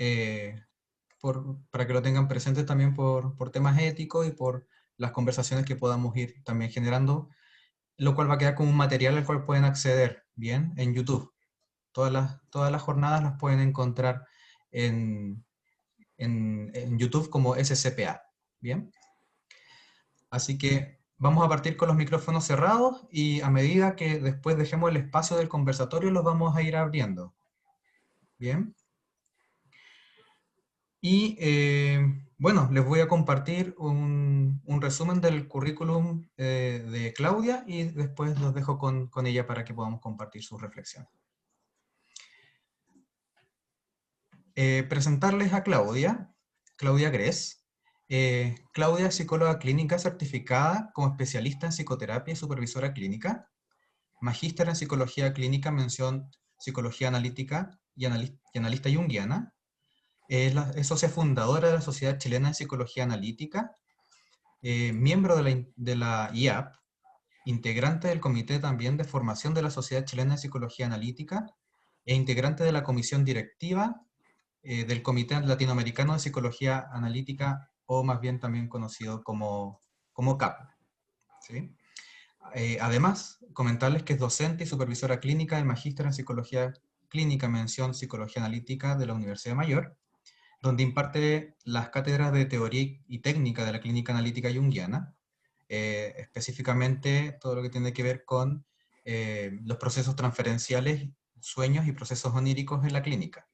para que lo tengan presente también por temas éticos y por las conversaciones que podamos ir también generando, lo cual va a quedar como un material al cual pueden acceder, ¿bien? En YouTube. Todas las jornadas las pueden encontrar en, en YouTube como SCPA, ¿bien? Así que vamos a partir con los micrófonos cerrados y a medida que después dejemos el espacio del conversatorio los vamos a ir abriendo, ¿bien? Y bueno, les voy a compartir un resumen del currículum de Claudia y después los dejo con ella para que podamos compartir sus reflexiones. Presentarles a Claudia, Claudia Gress. Claudia es psicóloga clínica certificada como especialista en psicoterapia y supervisora clínica, magíster en psicología clínica, mención psicología analítica y analista junguiana. Es socia fundadora de la Sociedad Chilena de Psicología Analítica, miembro de la IAP, integrante del comité también de formación de la Sociedad Chilena de Psicología Analítica e integrante de la comisión directiva del Comité Latinoamericano de Psicología Analítica, o más bien también conocido como CAP. ¿Sí? Además, comentarles que es docente y supervisora clínica del Magíster en Psicología Clínica, mención Psicología Analítica de la Universidad Mayor, donde imparte las cátedras de teoría y técnica de la clínica analítica junguiana, específicamente todo lo que tiene que ver con los procesos transferenciales, sueños y procesos oníricos en la clínica.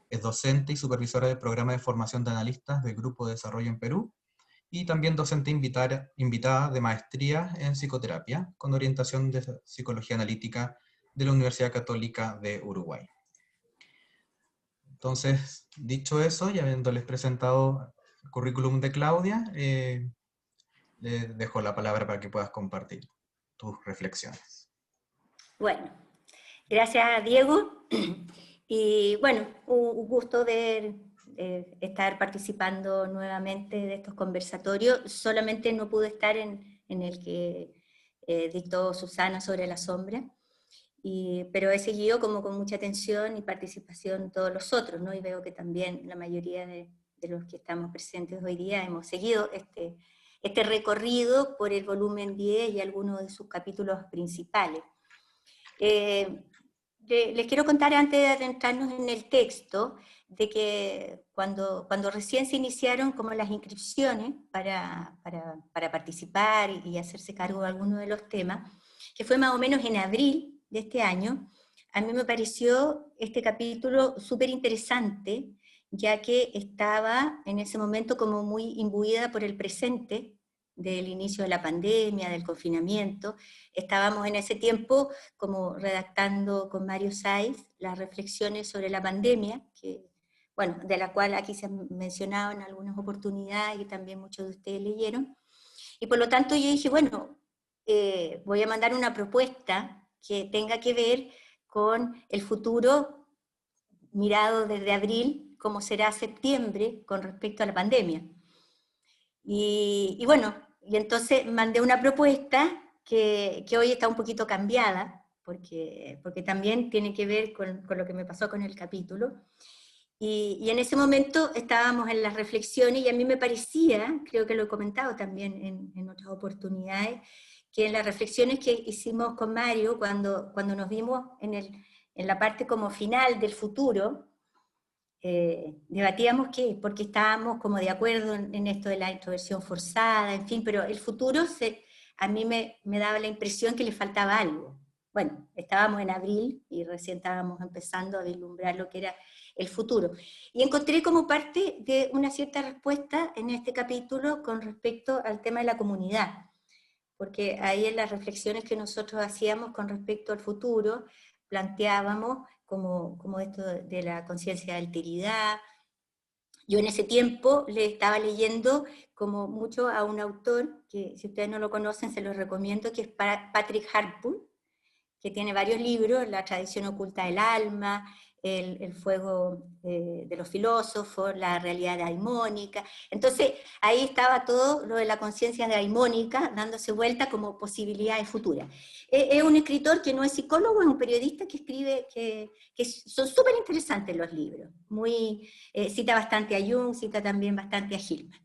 Es docente y supervisora del programa de formación de analistas del Grupo de Desarrollo en Perú, y también docente invitada de maestría en psicoterapia, con orientación de psicología analítica de la Universidad Católica de Uruguay. Entonces, dicho eso, y habiéndoles presentado el currículum de Claudia, le dejo la palabra para que puedas compartir tus reflexiones. Bueno, gracias Diego. Y bueno, un gusto estar participando nuevamente de estos conversatorios. Solamente no pude estar en el que dictó Susana sobre la sombra, pero he seguido como con mucha atención y participación todos los otros, ¿no? Y veo que también la mayoría de los que estamos presentes hoy día hemos seguido este recorrido por el volumen 10 y algunos de sus capítulos principales. Les quiero contar, antes de adentrarnos en el texto, de que cuando recién se iniciaron como las inscripciones para participar y hacerse cargo de alguno de los temas, que fue más o menos en abril de este año, a mí me pareció este capítulo súper interesante, ya que estaba en ese momento como muy imbuida por el presente del inicio de la pandemia, del confinamiento. Estábamos en ese tiempo como redactando con Mario Saiz las reflexiones sobre la pandemia, que, bueno, de la cual aquí se han mencionado en algunas oportunidades y también muchos de ustedes leyeron. Y por lo tanto yo dije, bueno, voy a mandar una propuesta que tenga que ver con el futuro mirado desde abril, cómo será septiembre con respecto a la pandemia. Y bueno, y entonces mandé una propuesta que hoy está un poquito cambiada, porque también tiene que ver con lo que me pasó con el capítulo. Y en ese momento estábamos en las reflexiones y a mí me parecía, creo que lo he comentado también en otras oportunidades, que en las reflexiones que hicimos con Mario, cuando nos vimos en la parte como final del futuro, debatíamos qué, porque estábamos como de acuerdo en esto de la introversión forzada, en fin, pero el futuro a mí me daba la impresión que le faltaba algo. Bueno, estábamos en abril y recién estábamos empezando a vislumbrar lo que era el futuro. Y encontré como parte de una cierta respuesta en este capítulo con respecto al tema de la comunidad, porque ahí en las reflexiones que nosotros hacíamos con respecto al futuro, planteábamos como esto de la conciencia de alteridad. Yo en ese tiempo le estaba leyendo como mucho a un autor, que si ustedes no lo conocen se los recomiendo, que es Patrick Harpur, que tiene varios libros, La tradición oculta del alma, el fuego de los filósofos, la realidad daimónica. Entonces, ahí estaba todo lo de la conciencia daimónica dándose vuelta como posibilidades futuras. Es un escritor que no es psicólogo, es un periodista que escribe, que son súper interesantes los libros. Cita bastante a Jung, cita también bastante a Hillman.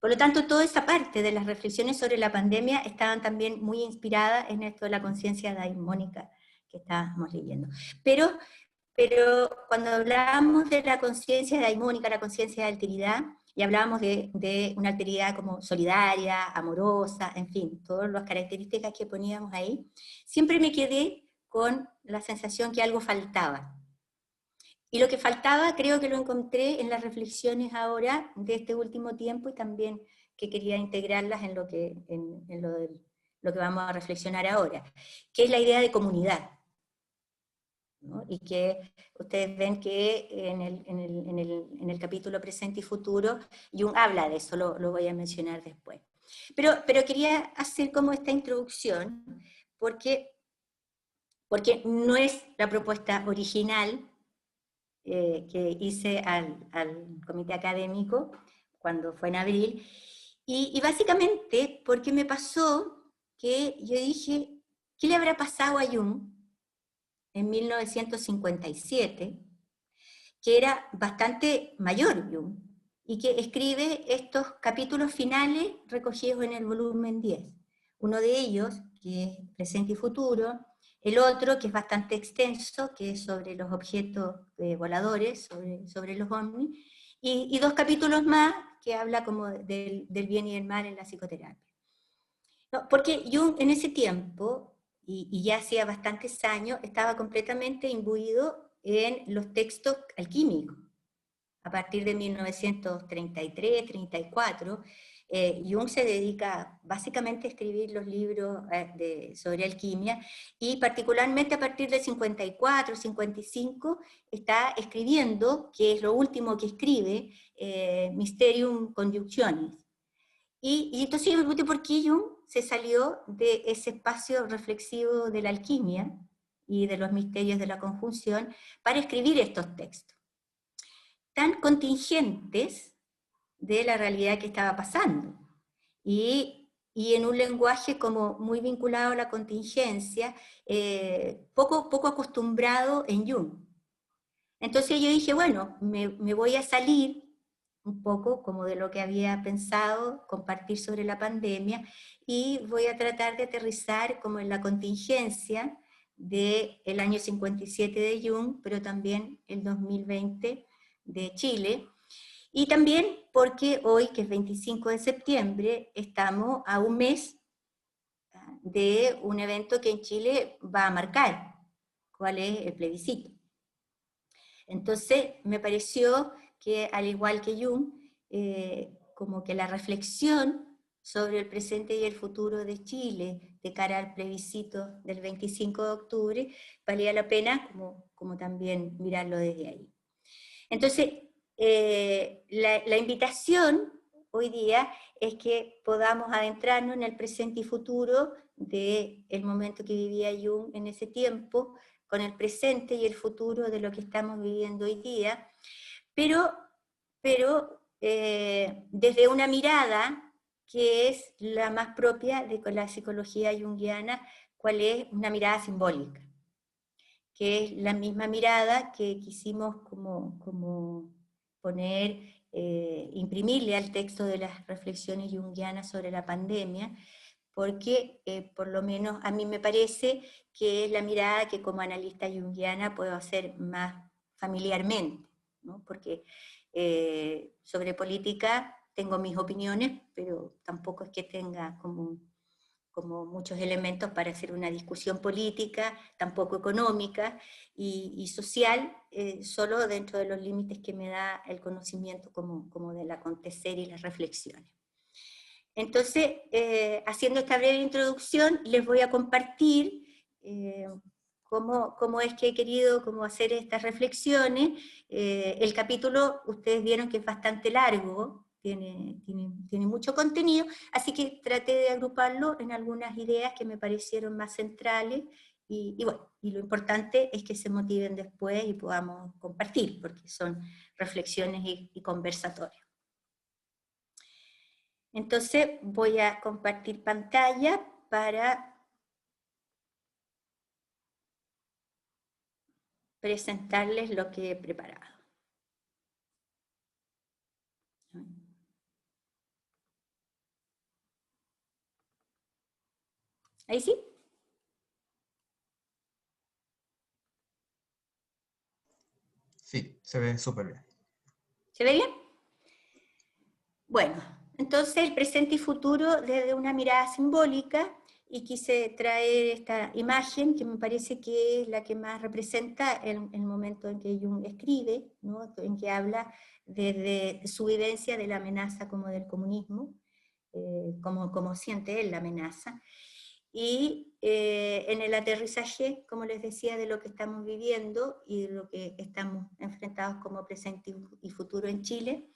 Por lo tanto, toda esa parte de las reflexiones sobre la pandemia estaban también muy inspiradas en esto de la conciencia daimónica que estábamos leyendo. Pero cuando hablábamos de la conciencia daimónica, la conciencia de alteridad, y hablábamos de una alteridad como solidaria, amorosa, en fin, todas las características que poníamos ahí, siempre me quedé con la sensación que algo faltaba. Y lo que faltaba creo que lo encontré en las reflexiones ahora de este último tiempo, y también que quería integrarlas en lo que vamos a reflexionar ahora, que es la idea de comunidad, ¿no? Y que ustedes ven que en el capítulo presente y futuro, Jung habla de eso, lo voy a mencionar después. Pero quería hacer como esta introducción, porque no es la propuesta original que hice al comité académico cuando fue en abril, y básicamente porque me pasó que yo dije, ¿qué le habrá pasado a Jung en 1957, que era bastante mayor Jung, y que escribe estos capítulos finales recogidos en el volumen 10? Uno de ellos, que es Presente y Futuro, el otro, que es bastante extenso, que es sobre los objetos voladores, sobre los ovnis, y dos capítulos más que habla como del bien y el mal en la psicoterapia. No, porque Jung en ese tiempo, y ya hacía bastantes años, estaba completamente imbuido en los textos alquímicos. A partir de 1933, 34, Jung se dedica básicamente a escribir los libros sobre alquimia, y particularmente a partir de 54, 55, está escribiendo, que es lo último que escribe, Mysterium Conjunctionis. Y entonces yo me pregunté por qué Jung se salió de ese espacio reflexivo de la alquimia y de los misterios de la conjunción para escribir estos textos tan contingentes de la realidad que estaba pasando, y en un lenguaje como muy vinculado a la contingencia, poco acostumbrado en Jung. Entonces yo dije, bueno, me voy a salir un poco como de lo que había pensado compartir sobre la pandemia, y voy a tratar de aterrizar como en la contingencia del año 57 de Jung, pero también el 2020 de Chile, y también porque hoy, que es 25 de septiembre, estamos a un mes de un evento que en Chile va a marcar cuál es el plebiscito. Entonces me pareció que, al igual que Jung, como que la reflexión sobre el presente y el futuro de Chile de cara al plebiscito del 25 de octubre valía la pena como también mirarlo desde ahí. Entonces, la invitación hoy día es que podamos adentrarnos en el presente y futuro del momento que vivía Jung en ese tiempo, con el presente y el futuro de lo que estamos viviendo hoy día, pero desde una mirada que es la más propia de la psicología junguiana, cuál es una mirada simbólica, que es la misma mirada que quisimos como poner, imprimirle al texto de las reflexiones junguianas sobre la pandemia, porque por lo menos a mí me parece que es la mirada que como analista junguiana puedo hacer más familiarmente, ¿no? Porque sobre política tengo mis opiniones, pero tampoco es que tenga como muchos elementos para hacer una discusión política, tampoco económica y social, solo dentro de los límites que me da el conocimiento como del acontecer y las reflexiones. Entonces, haciendo esta breve introducción, les voy a compartir cómo es que he querido hacer estas reflexiones. El capítulo, ustedes vieron que es bastante largo, tiene mucho contenido, así que traté de agruparlo en algunas ideas que me parecieron más centrales y bueno, y lo importante es que se motiven después y podamos compartir, porque son reflexiones y conversatorios. Entonces voy a compartir pantalla para presentarles lo que he preparado. ¿Ahí sí? Sí, se ve súper bien. ¿Se ve bien? Bueno, entonces el presente y futuro desde una mirada simbólica, y quise traer esta imagen que me parece que es la que más representa el momento en que Jung escribe, ¿no? En que habla desde su vivencia de la amenaza como del comunismo, como siente él la amenaza, y en el aterrizaje, como les decía, de lo que estamos viviendo y de lo que estamos enfrentados como presente y futuro en Chile,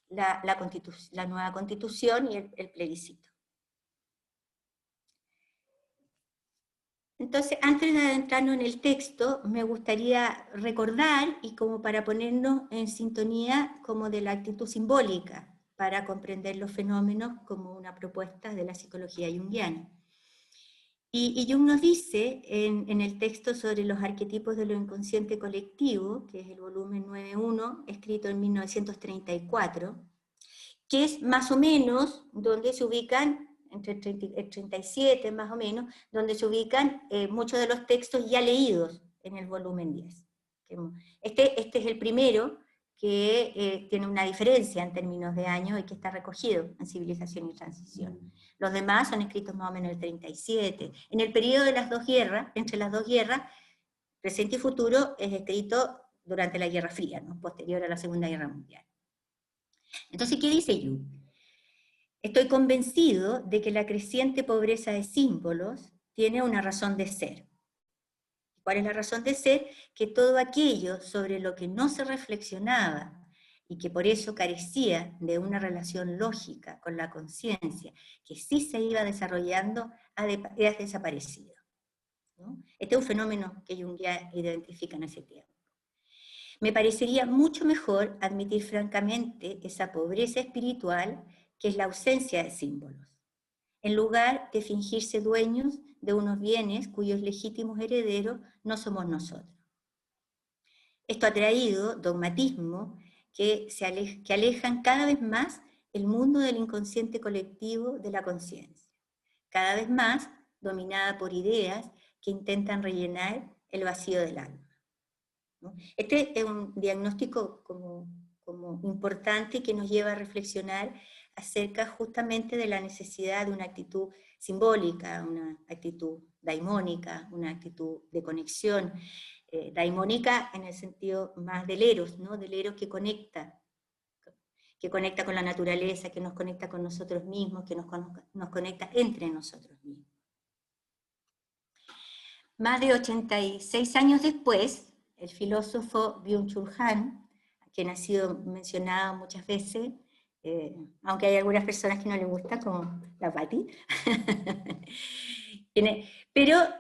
la nueva constitución y el plebiscito. Entonces, antes de adentrarnos en el texto, me gustaría recordar, y como para ponernos en sintonía como de la actitud simbólica, para comprender los fenómenos como una propuesta de la psicología junguiana. Y Jung nos dice en el texto sobre los arquetipos de lo inconsciente colectivo, que es el volumen 9.1, escrito en 1934, que es más o menos donde se ubican, entre el 37 más o menos, donde se ubican muchos de los textos ya leídos en el volumen 10. Este es el primero que tiene una diferencia en términos de años y que está recogido en Civilización y Transición. Los demás son escritos más o menos en el 37. En el periodo de las dos guerras, entre las dos guerras, presente y futuro es escrito durante la Guerra Fría, ¿no? Posterior a la Segunda Guerra Mundial. Entonces, ¿qué dice Jung? Estoy convencido de que la creciente pobreza de símbolos tiene una razón de ser. ¿Cuál es la razón de ser? Que todo aquello sobre lo que no se reflexionaba y que por eso carecía de una relación lógica con la conciencia, que sí se iba desarrollando, ha desaparecido, ¿no? Este es un fenómeno que Jung ya identifica en ese tiempo. Me parecería mucho mejor admitir francamente esa pobreza espiritual que es la ausencia de símbolos, en lugar de fingirse dueños de unos bienes cuyos legítimos herederos no somos nosotros. Esto ha traído dogmatismo que alejan cada vez más el mundo del inconsciente colectivo de la conciencia, cada vez más dominada por ideas que intentan rellenar el vacío del alma, ¿no? Este es un diagnóstico como importante que nos lleva a reflexionar acerca justamente de la necesidad de una actitud simbólica, una actitud daimónica, una actitud de conexión, daimónica en el sentido más del eros, ¿no? Del eros que conecta con la naturaleza, que nos conecta con nosotros mismos, que nos conecta entre nosotros mismos. Más de 86 años después, el filósofo Byung-Chul Han, quien ha sido mencionado muchas veces, aunque hay algunas personas que no le gusta, como la Patti, pero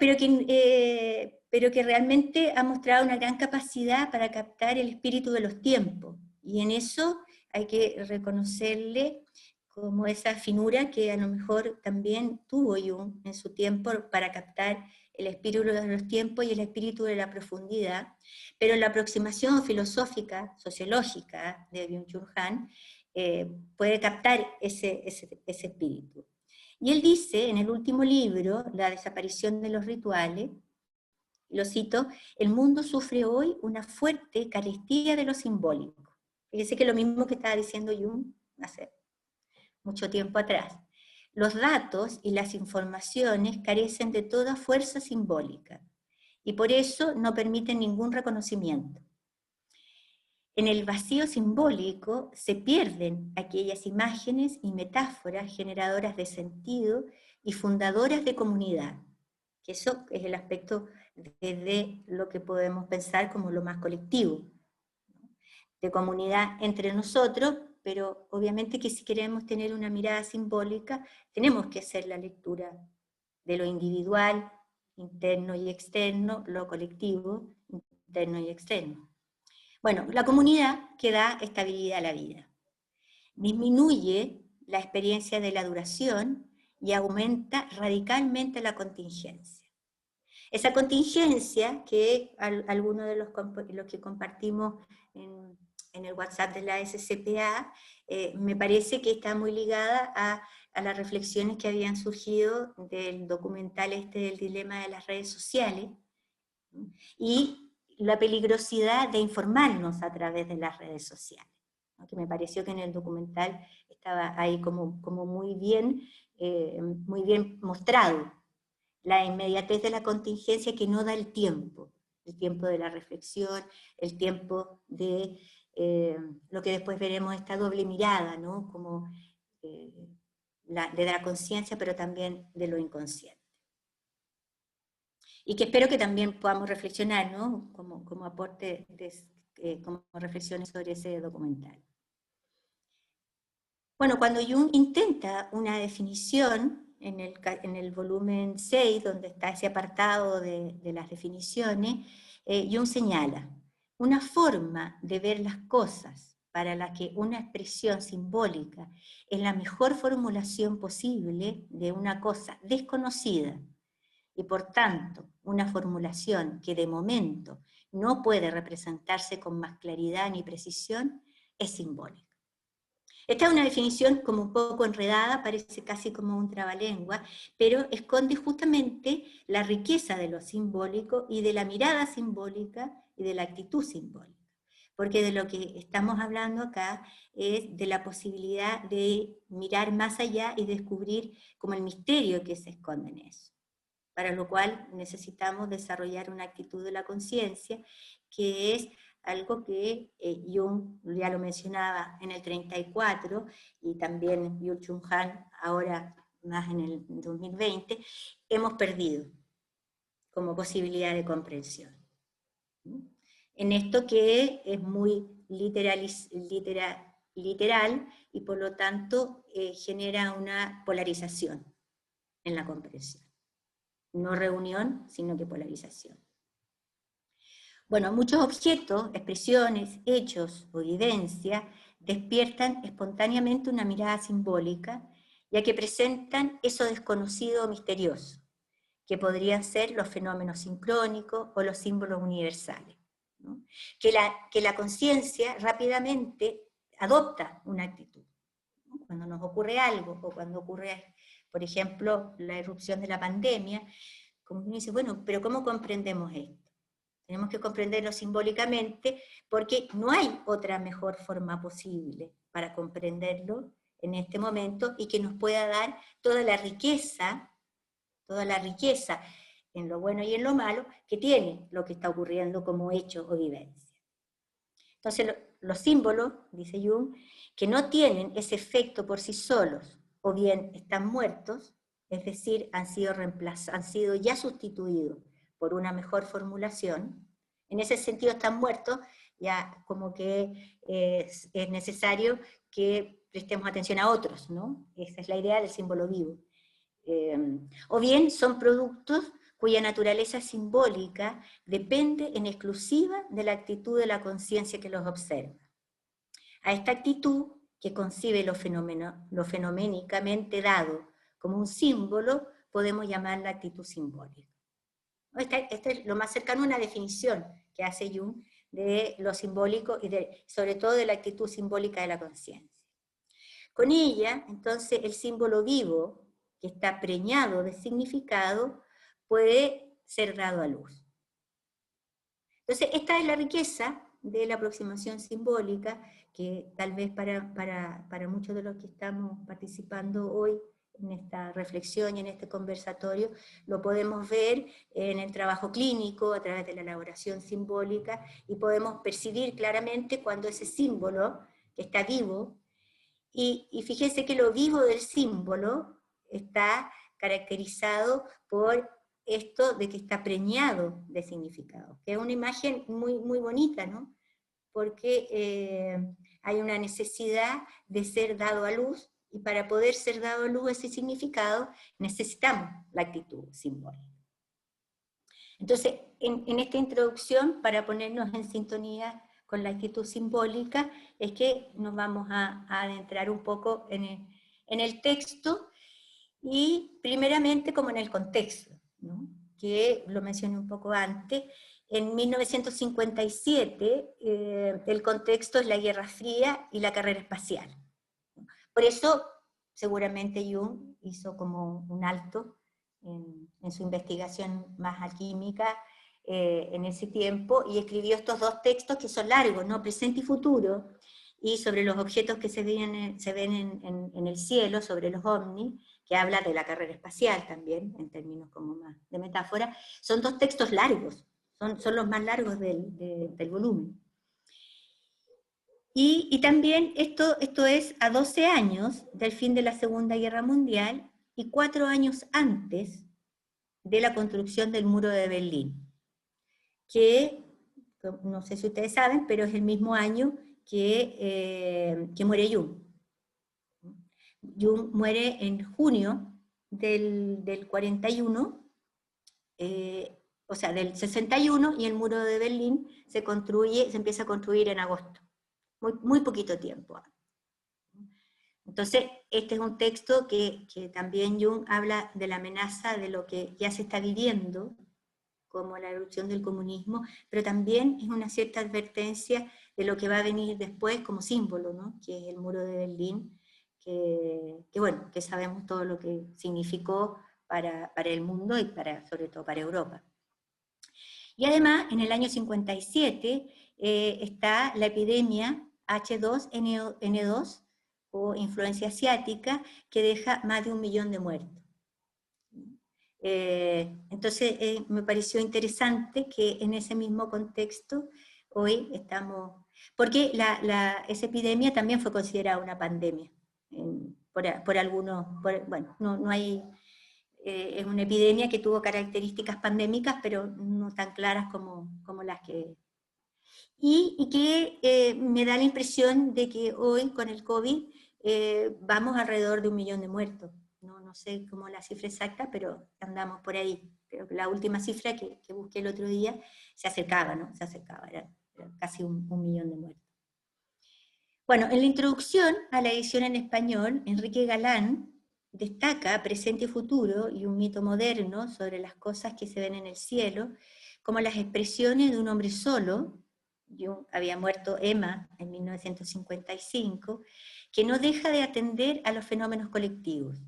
que realmente ha mostrado una gran capacidad para captar el espíritu de los tiempos, y en eso hay que reconocerle como esa finura que a lo mejor también tuvo Jung en su tiempo para captar el espíritu de los tiempos y el espíritu de la profundidad, pero en la aproximación filosófica, sociológica de Byung-Chul Han, puede captar ese espíritu. Y él dice en el último libro, La desaparición de los rituales, lo cito: el mundo sufre hoy una fuerte carestía de lo simbólico. Fíjese que es lo mismo que estaba diciendo Jung hace mucho tiempo atrás. Los datos y las informaciones carecen de toda fuerza simbólica y por eso no permiten ningún reconocimiento. En el vacío simbólico se pierden aquellas imágenes y metáforas generadoras de sentido y fundadoras de comunidad, que eso es el aspecto de lo que podemos pensar como lo más colectivo, ¿no? De comunidad entre nosotros, pero obviamente que si queremos tener una mirada simbólica, tenemos que hacer la lectura de lo individual interno y externo, lo colectivo, interno y externo. Bueno, la comunidad que da estabilidad a la vida. Disminuye la experiencia de la duración y aumenta radicalmente la contingencia. Esa contingencia que algunos de los que compartimos en el WhatsApp de la SCPA, me parece que está muy ligada a las reflexiones que habían surgido del documental del dilema de las redes sociales, y la peligrosidad de informarnos a través de las redes sociales, ¿no? Que me pareció que en el documental estaba ahí como muy bien mostrado. La inmediatez de la contingencia que no da el tiempo de la reflexión, el tiempo de lo que después veremos, esta doble mirada, ¿no? Como de la conciencia, pero también de lo inconsciente. Y que espero que también podamos reflexionar, ¿no? Como aporte, como reflexiones sobre ese documental. Bueno, cuando Jung intenta una definición, en el volumen 6, donde está ese apartado de las definiciones, Jung señala una forma de ver las cosas para la que una expresión simbólica es la mejor formulación posible de una cosa desconocida, y por tanto una formulación que de momento no puede representarse con más claridad ni precisión, es simbólica. Esta es una definición como un poco enredada, parece casi como un trabalengua, pero esconde justamente la riqueza de lo simbólico y de la mirada simbólica y de la actitud simbólica. Porque de lo que estamos hablando acá es de la posibilidad de mirar más allá y descubrir como el misterio que se esconde en eso. Para lo cual necesitamos desarrollar una actitud de la conciencia, que es algo que Jung ya lo mencionaba en el 34, y también Byung-Chul Han ahora más en el 2020, hemos perdido como posibilidad de comprensión. En esto que es muy literal y por lo tanto genera una polarización en la comprensión. No reunión, sino que polarización. Bueno, muchos objetos, expresiones, hechos o evidencias despiertan espontáneamente una mirada simbólica, ya que presentan eso desconocido o misterioso, que podrían ser los fenómenos sincrónicos o los símbolos universales, ¿no? Que la conciencia rápidamente adopta una actitud, ¿no? Cuando nos ocurre algo, o cuando ocurre, por ejemplo, la irrupción de la pandemia, como uno dice, bueno, pero ¿cómo comprendemos esto? Tenemos que comprenderlo simbólicamente, porque no hay otra mejor forma posible para comprenderlo en este momento y que nos pueda dar toda la riqueza en lo bueno y en lo malo que tiene lo que está ocurriendo como hecho o vivencia. Entonces los símbolos, dice Jung, que no tienen ese efecto por sí solos, o bien están muertos, es decir, han sido ya sustituidos por una mejor formulación, en ese sentido están muertos, ya como que es necesario que prestemos atención a otros, ¿no? Esa es la idea del símbolo vivo. O bien son productos cuya naturaleza simbólica depende en exclusiva de la actitud de la conciencia que los observa. A esta actitud, que concibe lo fenoménicamente dado como un símbolo, podemos llamar la actitud simbólica. Esta es lo más cercano a una definición que hace Jung de lo simbólico y sobre todo de la actitud simbólica de la conciencia. Con ella, entonces, el símbolo vivo, que está preñado de significado, puede ser dado a luz. Entonces, esta es la riqueza de la aproximación simbólica, que tal vez para muchos de los que estamos participando hoy en esta reflexión y en este conversatorio, lo podemos ver en el trabajo clínico, a través de la elaboración simbólica, y podemos percibir claramente cuando ese símbolo, que está vivo, y fíjense que lo vivo del símbolo está caracterizado por esto de que está preñado de significado, que es una imagen muy, muy bonita, ¿no? Porque hay una necesidad de ser dado a luz, y para poder ser dado a luz ese significado necesitamos la actitud simbólica. Entonces, en esta introducción, para ponernos en sintonía con la actitud simbólica, es que nos vamos a adentrar un poco en el texto, y primeramente como en el contexto, ¿no? Que lo mencioné un poco antes. En 1957, el contexto es la Guerra Fría y la carrera espacial. Por eso, seguramente Jung hizo como un alto en su investigación más alquímica en ese tiempo, y escribió estos dos textos que son largos, ¿no? Presente y futuro, y sobre los objetos que se ven en el cielo, sobre los ovnis, que habla de la carrera espacial también, en términos como más de metáfora. Son dos textos largos, son los más largos del volumen. Y también esto es a 12 años del fin de la Segunda Guerra Mundial y 4 años antes de la construcción del muro de Berlín, que no sé si ustedes saben, pero es el mismo año que muere Jung. Jung muere en junio del 41, o sea, del 61, y el muro de Berlín se empieza a construir en agosto. Muy poquito tiempo. Entonces, este es un texto que también Jung habla de la amenaza de lo que ya se está viviendo, como la erupción del comunismo, pero también es una cierta advertencia de lo que va a venir después como símbolo, ¿no? Que es el muro de Berlín, bueno, que sabemos todo lo que significó para el mundo y sobre todo para Europa. Y además, en el año 57 está la epidemia H2N2, o influencia asiática, que deja más de 1 millón de muertos. Entonces me pareció interesante que en ese mismo contexto hoy estamos, porque esa epidemia también fue considerada una pandemia, por algunos, bueno, no hay, es una epidemia que tuvo características pandémicas, pero no tan claras como las que... Y que me da la impresión de que hoy con el COVID vamos alrededor de 1 millón de muertos. No sé cómo la cifra exacta, pero andamos por ahí. Creo que la última cifra que busqué el otro día se acercaba, ¿no? Se acercaba, era casi 1 millón de muertos. Bueno, en la introducción a la edición en español, Enrique Galán destaca presente y futuro y un mito moderno sobre las cosas que se ven en el cielo, como las expresiones de un hombre solo. Había muerto Emma en 1955, que no deja de atender a los fenómenos colectivos.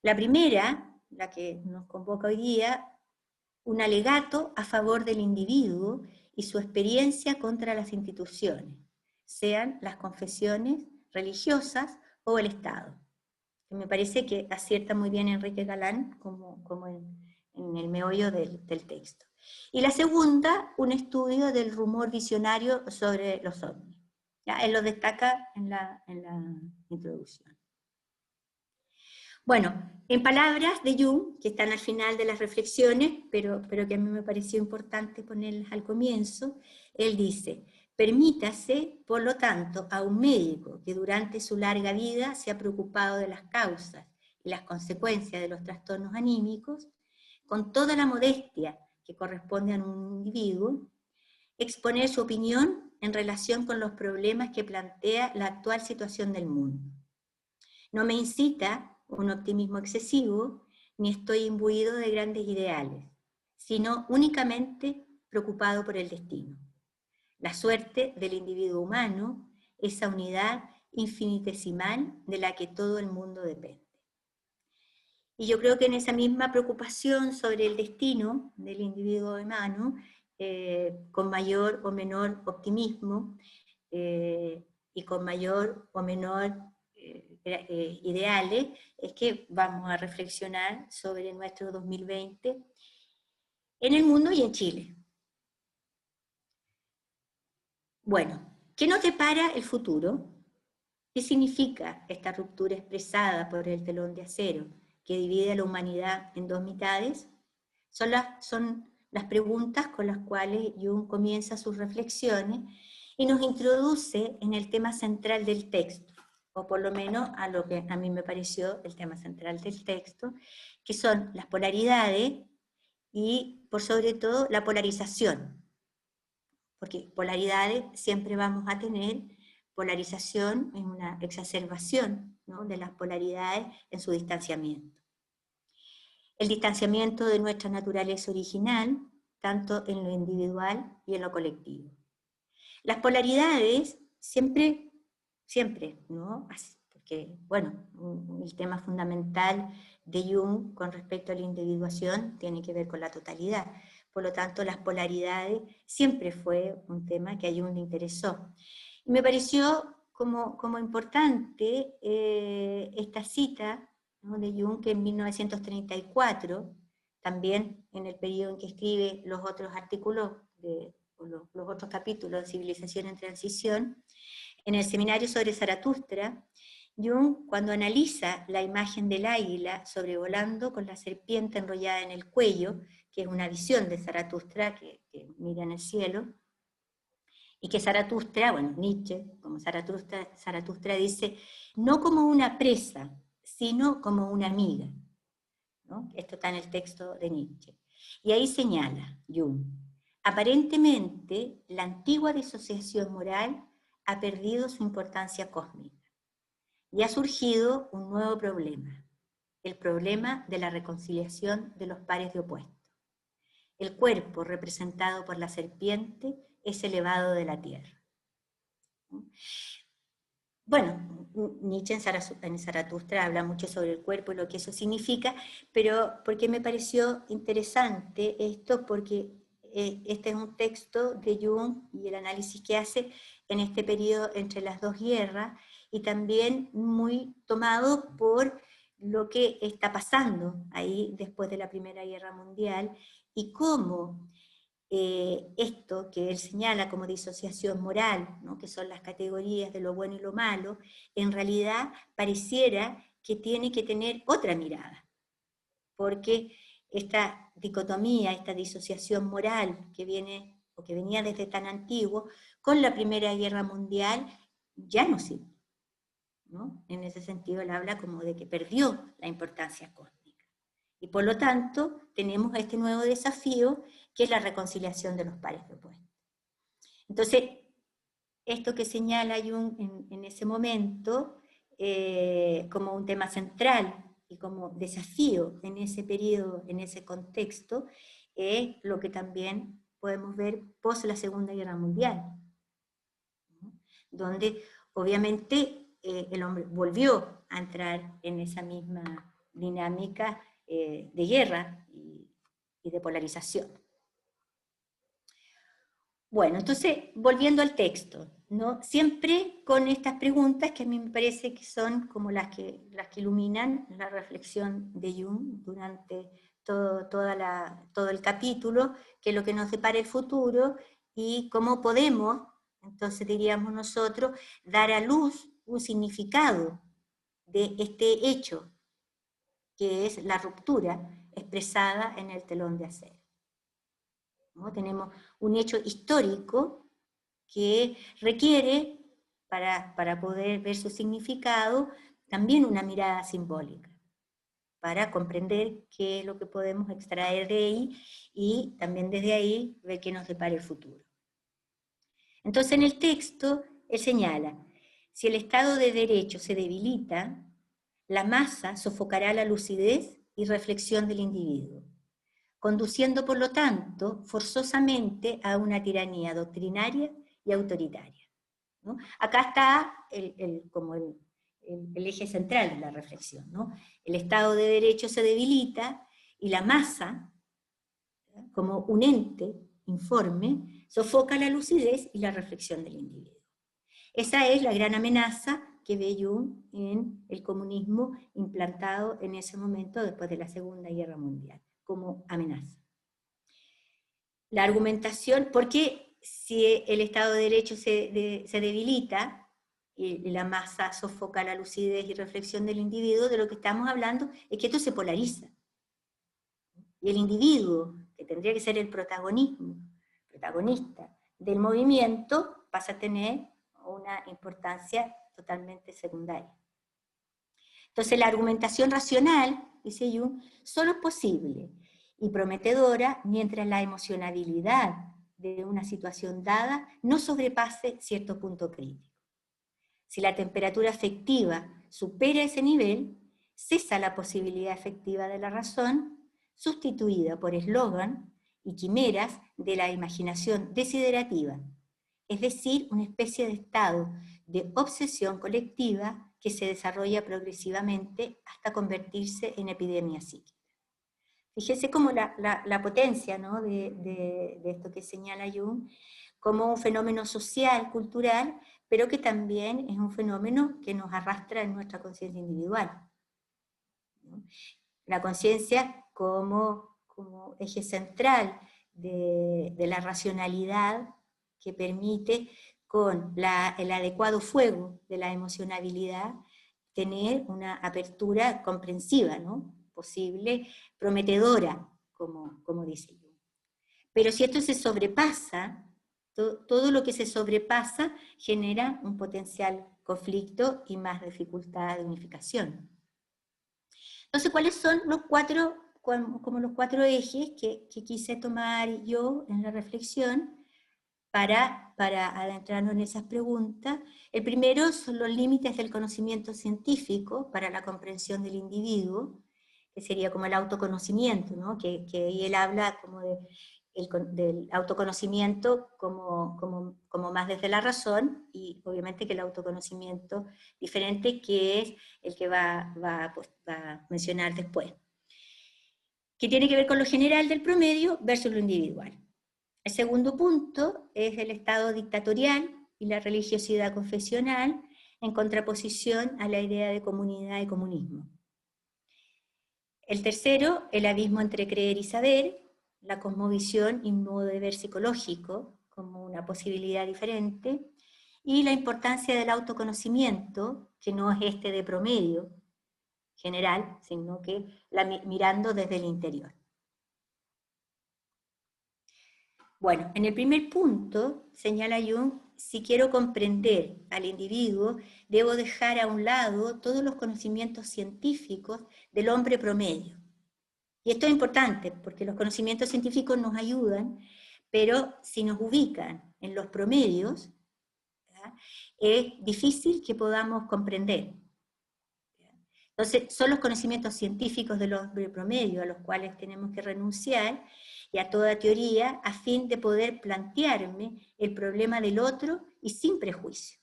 La primera, la que nos convoca hoy día, un alegato a favor del individuo y su experiencia contra las instituciones, sean las confesiones religiosas o el Estado. Me parece que acierta muy bien Enrique Galán como en el meollo del texto. Y la segunda, un estudio del rumor visionario sobre los ovnis. ¿Ya? Él lo destaca en la introducción. Bueno, en palabras de Jung, que están al final de las reflexiones, pero que a mí me pareció importante ponerlas al comienzo, él dice: permítase, por lo tanto, a un médico que durante su larga vida se ha preocupado de las causas y las consecuencias de los trastornos anímicos, con toda la modestia que corresponde a un individuo, exponer su opinión en relación con los problemas que plantea la actual situación del mundo. No me incita un optimismo excesivo, ni estoy imbuido de grandes ideales, sino únicamente preocupado por el destino. La suerte del individuo humano, esa unidad infinitesimal de la que todo el mundo depende. Y yo creo que en esa misma preocupación sobre el destino del individuo humano, con mayor o menor optimismo, y con mayor o menor ideales, es que vamos a reflexionar sobre nuestro 2020 en el mundo y en Chile. Bueno, ¿qué nos depara el futuro? ¿Qué significa esta ruptura expresada por el telón de acero que divide a la humanidad en dos mitades? Son las preguntas con las cuales Jung comienza sus reflexiones y nos introduce en el tema central del texto, o por lo menos a lo que a mí me pareció el tema central del texto, que son las polaridades y por sobre todo la polarización, porque polaridades siempre vamos a tener. Polarización es una exacerbación, ¿no?, de las polaridades en su distanciamiento. El distanciamiento de nuestra naturaleza original, tanto en lo individual y en lo colectivo. Las polaridades siempre, ¿no?, porque, bueno, el tema fundamental de Jung con respecto a la individuación tiene que ver con la totalidad. Por lo tanto, las polaridades siempre fue un tema que a Jung le interesó. Y me pareció como importante esta cita, ¿no?, de Jung, que en 1934, también en el periodo en que escribe los otros artículos, los otros capítulos de Civilización en Transición, en el seminario sobre Zaratustra, Jung, cuando analiza la imagen del águila sobrevolando con la serpiente enrollada en el cuello, que es una visión de Zaratustra que mira en el cielo, y que Zaratustra, bueno, Nietzsche, como Zaratustra dice, no como una presa, sino como una amiga, ¿no? Esto está en el texto de Nietzsche. Y ahí señala Jung, aparentemente la antigua disociación moral ha perdido su importancia cósmica y ha surgido un nuevo problema, el problema de la reconciliación de los pares de opuestos. El cuerpo representado por la serpiente es elevado de la tierra. Bueno, Nietzsche en Zaratustra habla mucho sobre el cuerpo y lo que eso significa, pero porque me pareció interesante esto, porque este es un texto de Jung y el análisis que hace en este periodo entre las dos guerras, y también muy tomado por lo que está pasando ahí después de la Primera Guerra Mundial, y cómo esto que él señala como disociación moral, ¿no?, que son las categorías de lo bueno y lo malo, en realidad pareciera que tiene que tener otra mirada, porque esta dicotomía, esta disociación moral que viene o que venía desde tan antiguo, con la Primera Guerra Mundial ya no sirve, ¿no? En ese sentido él habla como de que perdió la importancia cósmica. Y por lo tanto tenemos este nuevo desafío, que es la reconciliación de los pares de opuestos. Entonces, esto que señala Jung en ese momento, como un tema central y como desafío en ese periodo, en ese contexto, es lo que también podemos ver post la Segunda Guerra Mundial, ¿no?, donde obviamente el hombre volvió a entrar en esa misma dinámica de guerra y de polarización. Bueno, entonces, volviendo al texto, ¿no?, siempre con estas preguntas que a mí me parece que son como las que iluminan la reflexión de Jung durante todo el capítulo, que es lo que nos depara el futuro y cómo podemos, entonces diríamos nosotros, dar a luz un significado de este hecho, que es la ruptura expresada en el telón de acero, ¿no? Tenemos un hecho histórico que requiere, para poder ver su significado, también una mirada simbólica, para comprender qué es lo que podemos extraer de ahí y también desde ahí ver qué nos depara el futuro. Entonces en el texto él señala, si el Estado de Derecho se debilita, la masa sofocará la lucidez y reflexión del individuo, conduciendo por lo tanto forzosamente a una tiranía doctrinaria y autoritaria, ¿no? Acá está como el eje central de la reflexión, ¿no? El Estado de Derecho se debilita y la masa, ¿no?, como un ente informe, sofoca la lucidez y la reflexión del individuo. Esa es la gran amenaza que ve Jung en el comunismo implantado en ese momento después de la Segunda Guerra Mundial, como amenaza. La argumentación, porque si el Estado de Derecho se debilita y la masa sofoca la lucidez y reflexión del individuo, de lo que estamos hablando es que esto se polariza. Y el individuo, que tendría que ser el protagonista del movimiento, pasa a tener una importancia totalmente secundaria. Entonces la argumentación racional, dice Jung, solo es posible y prometedora mientras la emocionabilidad de una situación dada no sobrepase cierto punto crítico. Si la temperatura afectiva supera ese nivel, cesa la posibilidad efectiva de la razón, sustituida por eslogan y quimeras de la imaginación desiderativa, es decir, una especie de estado de obsesión colectiva que se desarrolla progresivamente hasta convertirse en epidemia psíquica. Fíjese cómo la potencia, ¿no?, de esto que señala Jung, como un fenómeno social, cultural, pero que también es un fenómeno que nos arrastra en nuestra conciencia individual, ¿no? La conciencia como eje central de la racionalidad que permite, con el adecuado fuego de la emocionabilidad, tener una apertura comprensiva, ¿no?, posible, prometedora, como dice Jung. Pero si esto se sobrepasa, todo lo que se sobrepasa genera un potencial conflicto y más dificultad de unificación. Entonces, ¿cuáles son los cuatro ejes que quise tomar yo en la reflexión para adentrarnos en esas preguntas? El primero son los límites del conocimiento científico para la comprensión del individuo, que sería como el autoconocimiento, ¿no? Que ahí él habla como del autoconocimiento como más desde la razón, y obviamente que el autoconocimiento diferente, que es el que va a mencionar después, que tiene que ver con lo general del promedio versus lo individual. El segundo punto es el Estado dictatorial y la religiosidad confesional en contraposición a la idea de comunidad y comunismo. El tercero, el abismo entre creer y saber, la cosmovisión y un modo de ver psicológico como una posibilidad diferente, y la importancia del autoconocimiento, que no es este de promedio general, sino que mirando desde el interior. Bueno, en el primer punto, señala Jung, si quiero comprender al individuo, debo dejar a un lado todos los conocimientos científicos del hombre promedio. Y esto es importante, porque los conocimientos científicos nos ayudan, pero si nos ubican en los promedios, ¿verdad?, es difícil que podamos comprender. Entonces, son los conocimientos científicos del hombre promedio a los cuales tenemos que renunciar, y a toda teoría, a fin de poder plantearme el problema del otro y sin prejuicio.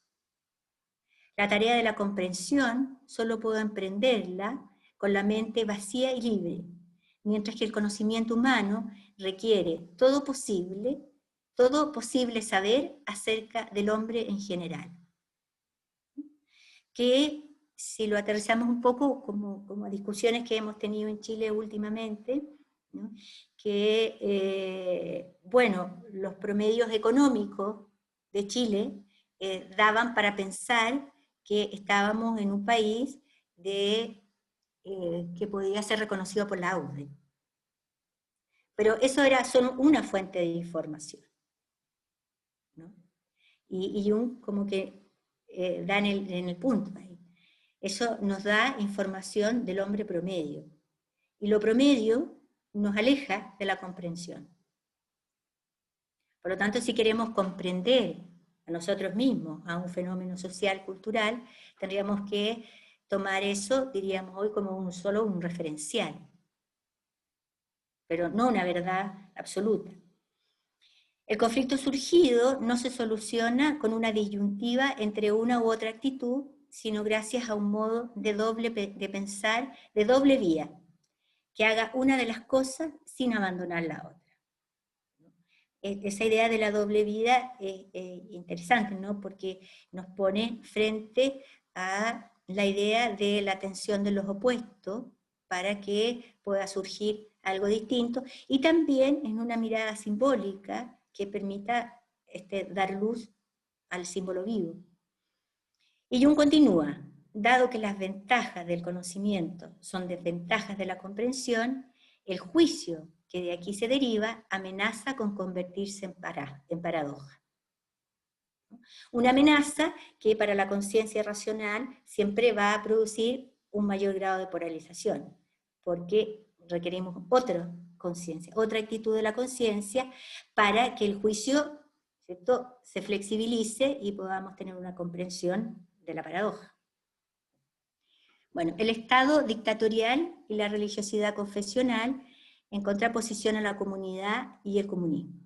La tarea de la comprensión solo puedo emprenderla con la mente vacía y libre, mientras que el conocimiento humano requiere todo posible saber acerca del hombre en general. Que si lo aterrizamos un poco como discusiones que hemos tenido en Chile últimamente, ¿no?, que, bueno, los promedios económicos de Chile daban para pensar que estábamos en un país que podía ser reconocido por la OCDE. Pero eso era solo una fuente de información, ¿no? Y Jung como que da en el punto ahí. Eso nos da información del hombre promedio. Y lo promedio nos aleja de la comprensión. Por lo tanto, si queremos comprender a nosotros mismos, a un fenómeno social, cultural, tendríamos que tomar eso, diríamos hoy, como solo un referencial, pero no una verdad absoluta. El conflicto surgido no se soluciona con una disyuntiva entre una u otra actitud, sino gracias a un modo de pensar de doble vía, que haga una de las cosas sin abandonar la otra. Esa idea de la doble vida es interesante, ¿no?, porque nos pone frente a la idea de la tensión de los opuestos para que pueda surgir algo distinto, y también en una mirada simbólica que permita dar luz al símbolo vivo. Y Jung continúa: dado que las ventajas del conocimiento son desventajas de la comprensión, el juicio que de aquí se deriva amenaza con convertirse en paradoja. Una amenaza que para la conciencia racional siempre va a producir un mayor grado de polarización, porque requerimos otro conciencia, otra actitud de la conciencia para que el juicio, ¿cierto?, se flexibilice y podamos tener una comprensión de la paradoja. Bueno, el Estado dictatorial y la religiosidad confesional en contraposición a la comunidad y el comunismo.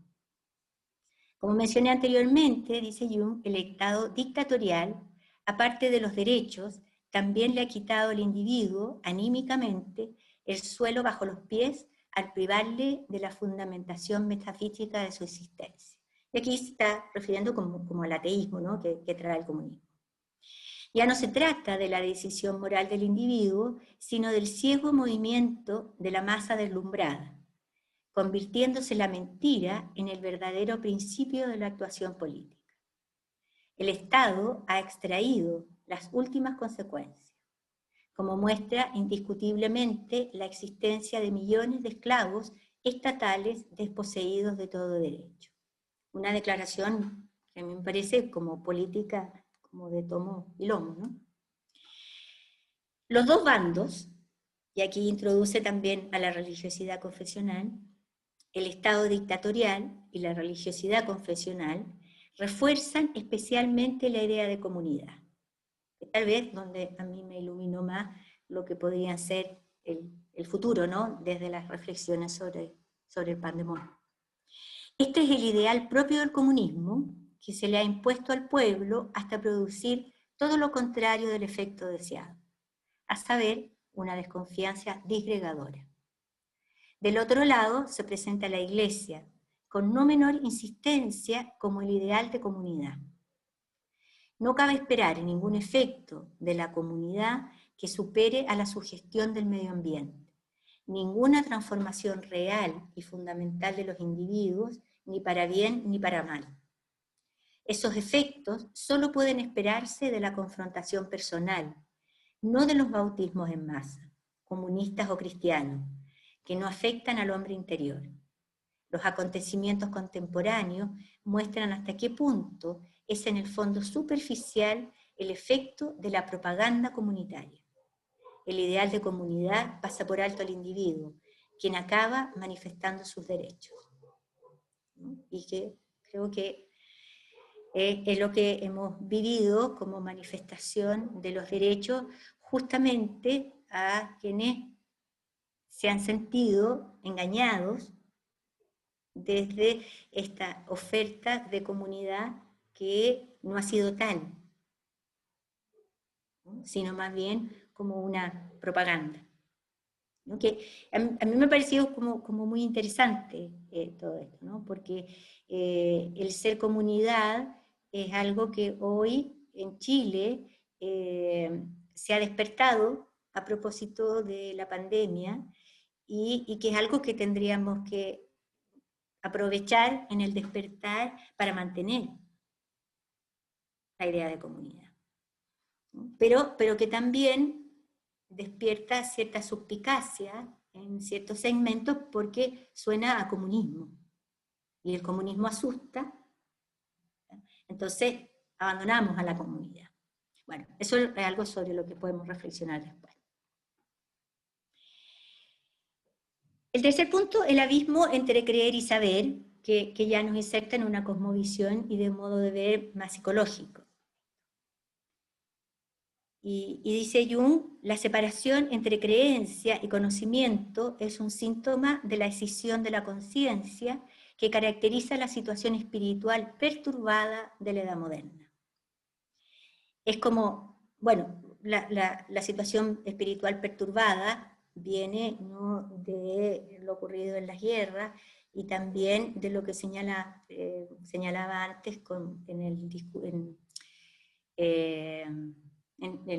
Como mencioné anteriormente, dice Jung, el Estado dictatorial, aparte de los derechos, también le ha quitado al individuo, anímicamente, el suelo bajo los pies al privarle de la fundamentación metafísica de su existencia. Y aquí se está refiriendo como al ateísmo, ¿no?, que trae el comunismo. Ya no se trata de la decisión moral del individuo, sino del ciego movimiento de la masa deslumbrada, convirtiéndose la mentira en el verdadero principio de la actuación política. El Estado ha extraído las últimas consecuencias, como muestra indiscutiblemente la existencia de millones de esclavos estatales desposeídos de todo derecho. Una declaración que a mí me parece como política, como de tomo y lomo, ¿no? Los dos bandos, y aquí introduce también a la religiosidad confesional, el Estado dictatorial y la religiosidad confesional, refuerzan especialmente la idea de comunidad. Tal vez donde a mí me iluminó más lo que podría ser el futuro, ¿no?, desde las reflexiones sobre el pandemonio. Este es el ideal propio del comunismo, que se le ha impuesto al pueblo hasta producir todo lo contrario del efecto deseado, a saber, una desconfianza disgregadora. Del otro lado se presenta la Iglesia, con no menor insistencia como el ideal de comunidad. No cabe esperar en ningún efecto de la comunidad que supere a la sugestión del medio ambiente, ninguna transformación real y fundamental de los individuos, ni para bien ni para mal. Esos efectos solo pueden esperarse de la confrontación personal, no de los bautismos en masa, comunistas o cristianos, que no afectan al hombre interior. Los acontecimientos contemporáneos muestran hasta qué punto es en el fondo superficial el efecto de la propaganda comunitaria. El ideal de comunidad pasa por alto al individuo, quien acaba manifestando sus derechos. Y que creo que es lo que hemos vivido como manifestación de los derechos justamente a quienes se han sentido engañados desde esta oferta de comunidad que no ha sido tal, ¿no?, sino más bien como una propaganda, ¿no? Que a mí me ha parecido como muy interesante todo esto, ¿no? Porque el ser comunidad es algo que hoy en Chile se ha despertado a propósito de la pandemia y que es algo que tendríamos que aprovechar en el despertar para mantener la idea de comunidad, ¿no? Pero que también despierta cierta suspicacia en ciertos segmentos porque suena a comunismo, y el comunismo asusta, entonces abandonamos a la comunidad. Bueno, eso es algo sobre lo que podemos reflexionar después. El tercer punto, el abismo entre creer y saber, que ya nos inserta en una cosmovisión y de un modo de ver más psicológico. Y dice Jung, la separación entre creencia y conocimiento es un síntoma de la escisión de la conciencia que caracteriza la situación espiritual perturbada de la edad moderna. Es como, bueno, la situación espiritual perturbada viene, ¿no?, de lo ocurrido en las guerras y también de lo que señalaba antes en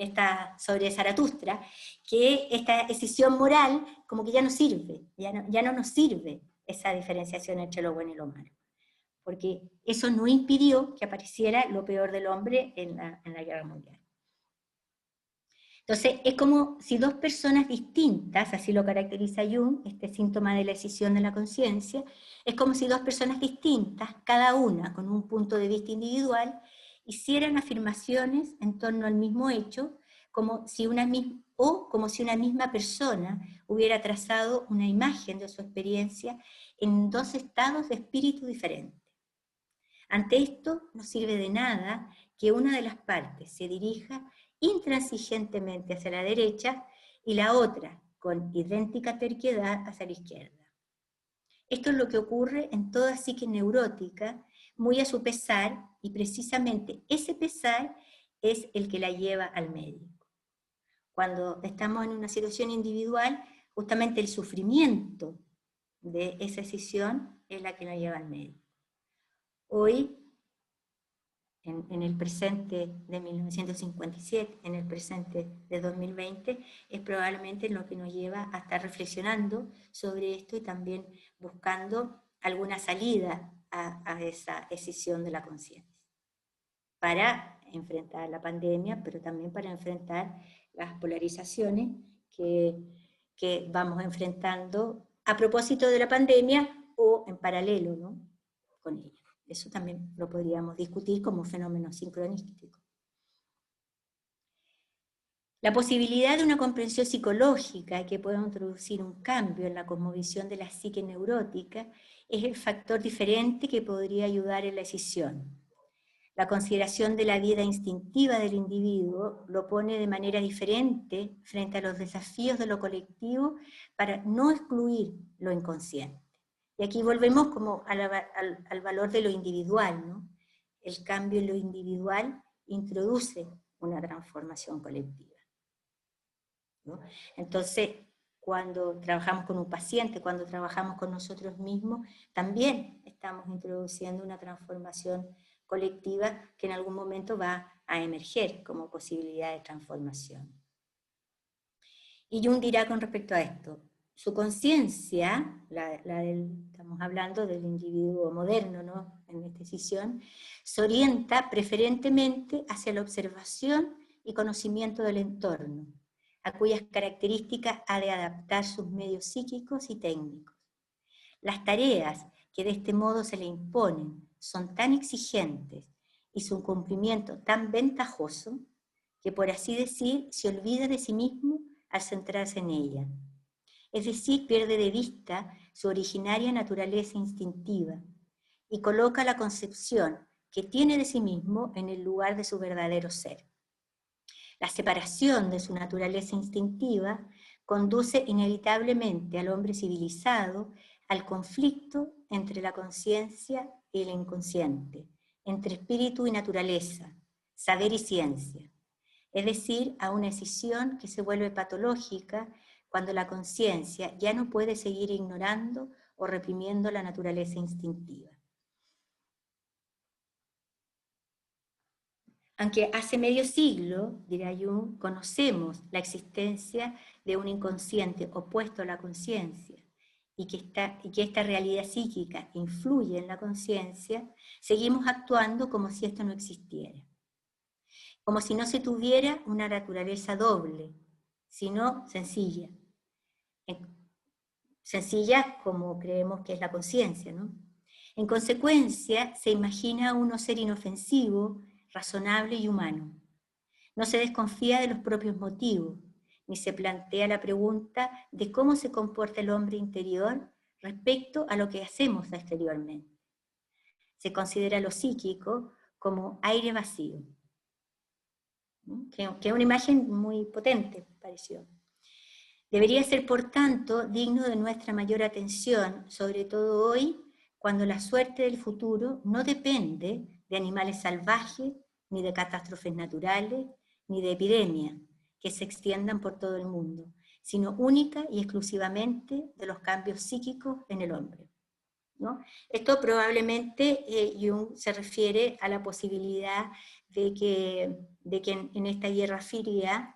esta sobre Zaratustra, que esta escisión moral como que ya no sirve, ya no nos sirve esa diferenciación entre lo bueno y lo malo, porque eso no impidió que apareciera lo peor del hombre en la Guerra Mundial. Entonces, es como si dos personas distintas, así lo caracteriza Jung, este síntoma de la escisión de la conciencia, es como si dos personas distintas, cada una con un punto de vista individual, hicieran afirmaciones en torno al mismo hecho, como si una misma persona hubiera trazado una imagen de su experiencia en dos estados de espíritu diferentes. Ante esto, no sirve de nada que una de las partes se dirija intransigentemente hacia la derecha y la otra, con idéntica terquedad, hacia la izquierda. Esto es lo que ocurre en toda psique neurótica, muy a su pesar, y precisamente ese pesar es el que la lleva al médico. Cuando estamos en una situación individual, justamente el sufrimiento de esa decisión es la que nos lleva al médico. Hoy, en el presente de 1957, en el presente de 2020, es probablemente lo que nos lleva a estar reflexionando sobre esto y también buscando alguna salida a esa escisión de la conciencia, para enfrentar la pandemia, pero también para enfrentar las polarizaciones que vamos enfrentando a propósito de la pandemia o en paralelo, ¿no?, con ella. Eso también lo podríamos discutir como fenómeno sincronístico. La posibilidad de una comprensión psicológica que pueda introducir un cambio en la cosmovisión de la psique neurótica es el factor diferente que podría ayudar en la escisión. La consideración de la vida instintiva del individuo lo pone de manera diferente frente a los desafíos de lo colectivo para no excluir lo inconsciente. Y aquí volvemos como al valor de lo individual, ¿no? El cambio en lo individual introduce una transformación colectiva, ¿no? Entonces, cuando trabajamos con un paciente, cuando trabajamos con nosotros mismos, también estamos introduciendo una transformación colectiva que en algún momento va a emerger como posibilidad de transformación. Y Jung dirá con respecto a esto: su conciencia, estamos hablando del individuo moderno, ¿no?, en esta sesión, se orienta preferentemente hacia la observación y conocimiento del entorno, a cuyas características ha de adaptar sus medios psíquicos y técnicos. Las tareas que de este modo se le imponen son tan exigentes y su cumplimiento tan ventajoso que, por así decir, se olvida de sí mismo al centrarse en ella. Es decir, pierde de vista su originaria naturaleza instintiva y coloca la concepción que tiene de sí mismo en el lugar de su verdadero ser. La separación de su naturaleza instintiva conduce inevitablemente al hombre civilizado al conflicto entre la conciencia y el inconsciente, entre espíritu y naturaleza, saber y ciencia, es decir, a una escisión que se vuelve patológica cuando la conciencia ya no puede seguir ignorando o reprimiendo la naturaleza instintiva. Aunque hace medio siglo, dirá Jung, conocemos la existencia de un inconsciente opuesto a la conciencia y que esta realidad psíquica influye en la conciencia, seguimos actuando como si esto no existiera, como si no se tuviera una naturaleza doble, sino sencilla. Sencilla como creemos que es la conciencia, ¿no? En consecuencia, se imagina a uno ser inofensivo, razonable y humano. No se desconfía de los propios motivos, ni se plantea la pregunta de cómo se comporta el hombre interior respecto a lo que hacemos exteriormente. Se considera lo psíquico como aire vacío, ¿no?, que es una imagen muy potente, pareció. Debería ser, por tanto, digno de nuestra mayor atención, sobre todo hoy, cuando la suerte del futuro no depende de animales salvajes, ni de catástrofes naturales, ni de epidemias que se extiendan por todo el mundo, sino única y exclusivamente de los cambios psíquicos en el hombre, ¿no? Esto probablemente Jung se refiere a la posibilidad de que en esta guerra fría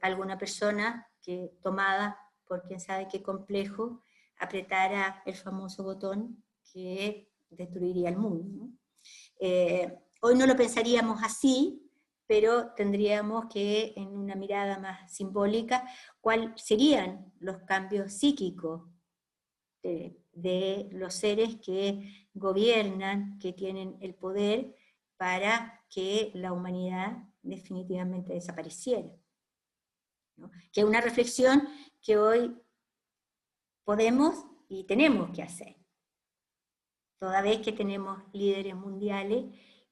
alguna persona que, tomada por quién sabe qué complejo, apretara el famoso botón que destruiría el mundo, ¿no? Hoy no lo pensaríamos así, pero tendríamos que, en una mirada más simbólica, cuáles serían los cambios psíquicos de los seres que gobiernan, que tienen el poder para que la humanidad definitivamente desapareciera, ¿no? Que es una reflexión que hoy podemos y tenemos que hacer, toda vez que tenemos líderes mundiales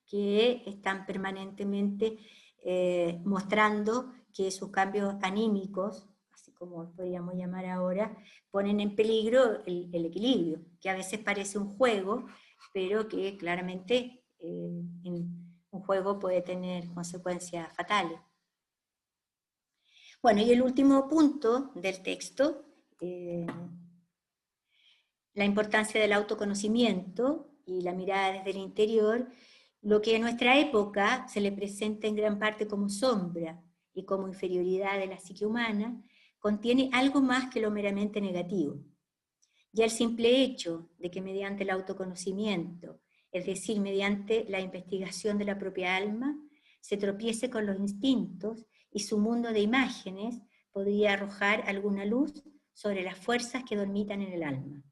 que están permanentemente mostrando que sus cambios anímicos, así como podríamos llamar ahora, ponen en peligro el equilibrio, que a veces parece un juego, pero que claramente un juego puede tener consecuencias fatales. Bueno, y el último punto del texto, la importancia del autoconocimiento y la mirada desde el interior, lo que en nuestra época se le presenta en gran parte como sombra y como inferioridad de la psique humana, contiene algo más que lo meramente negativo. Ya el simple hecho de que mediante el autoconocimiento, es decir, mediante la investigación de la propia alma, se tropiece con los instintos y su mundo de imágenes podría arrojar alguna luz sobre las fuerzas que dormitan en el alma.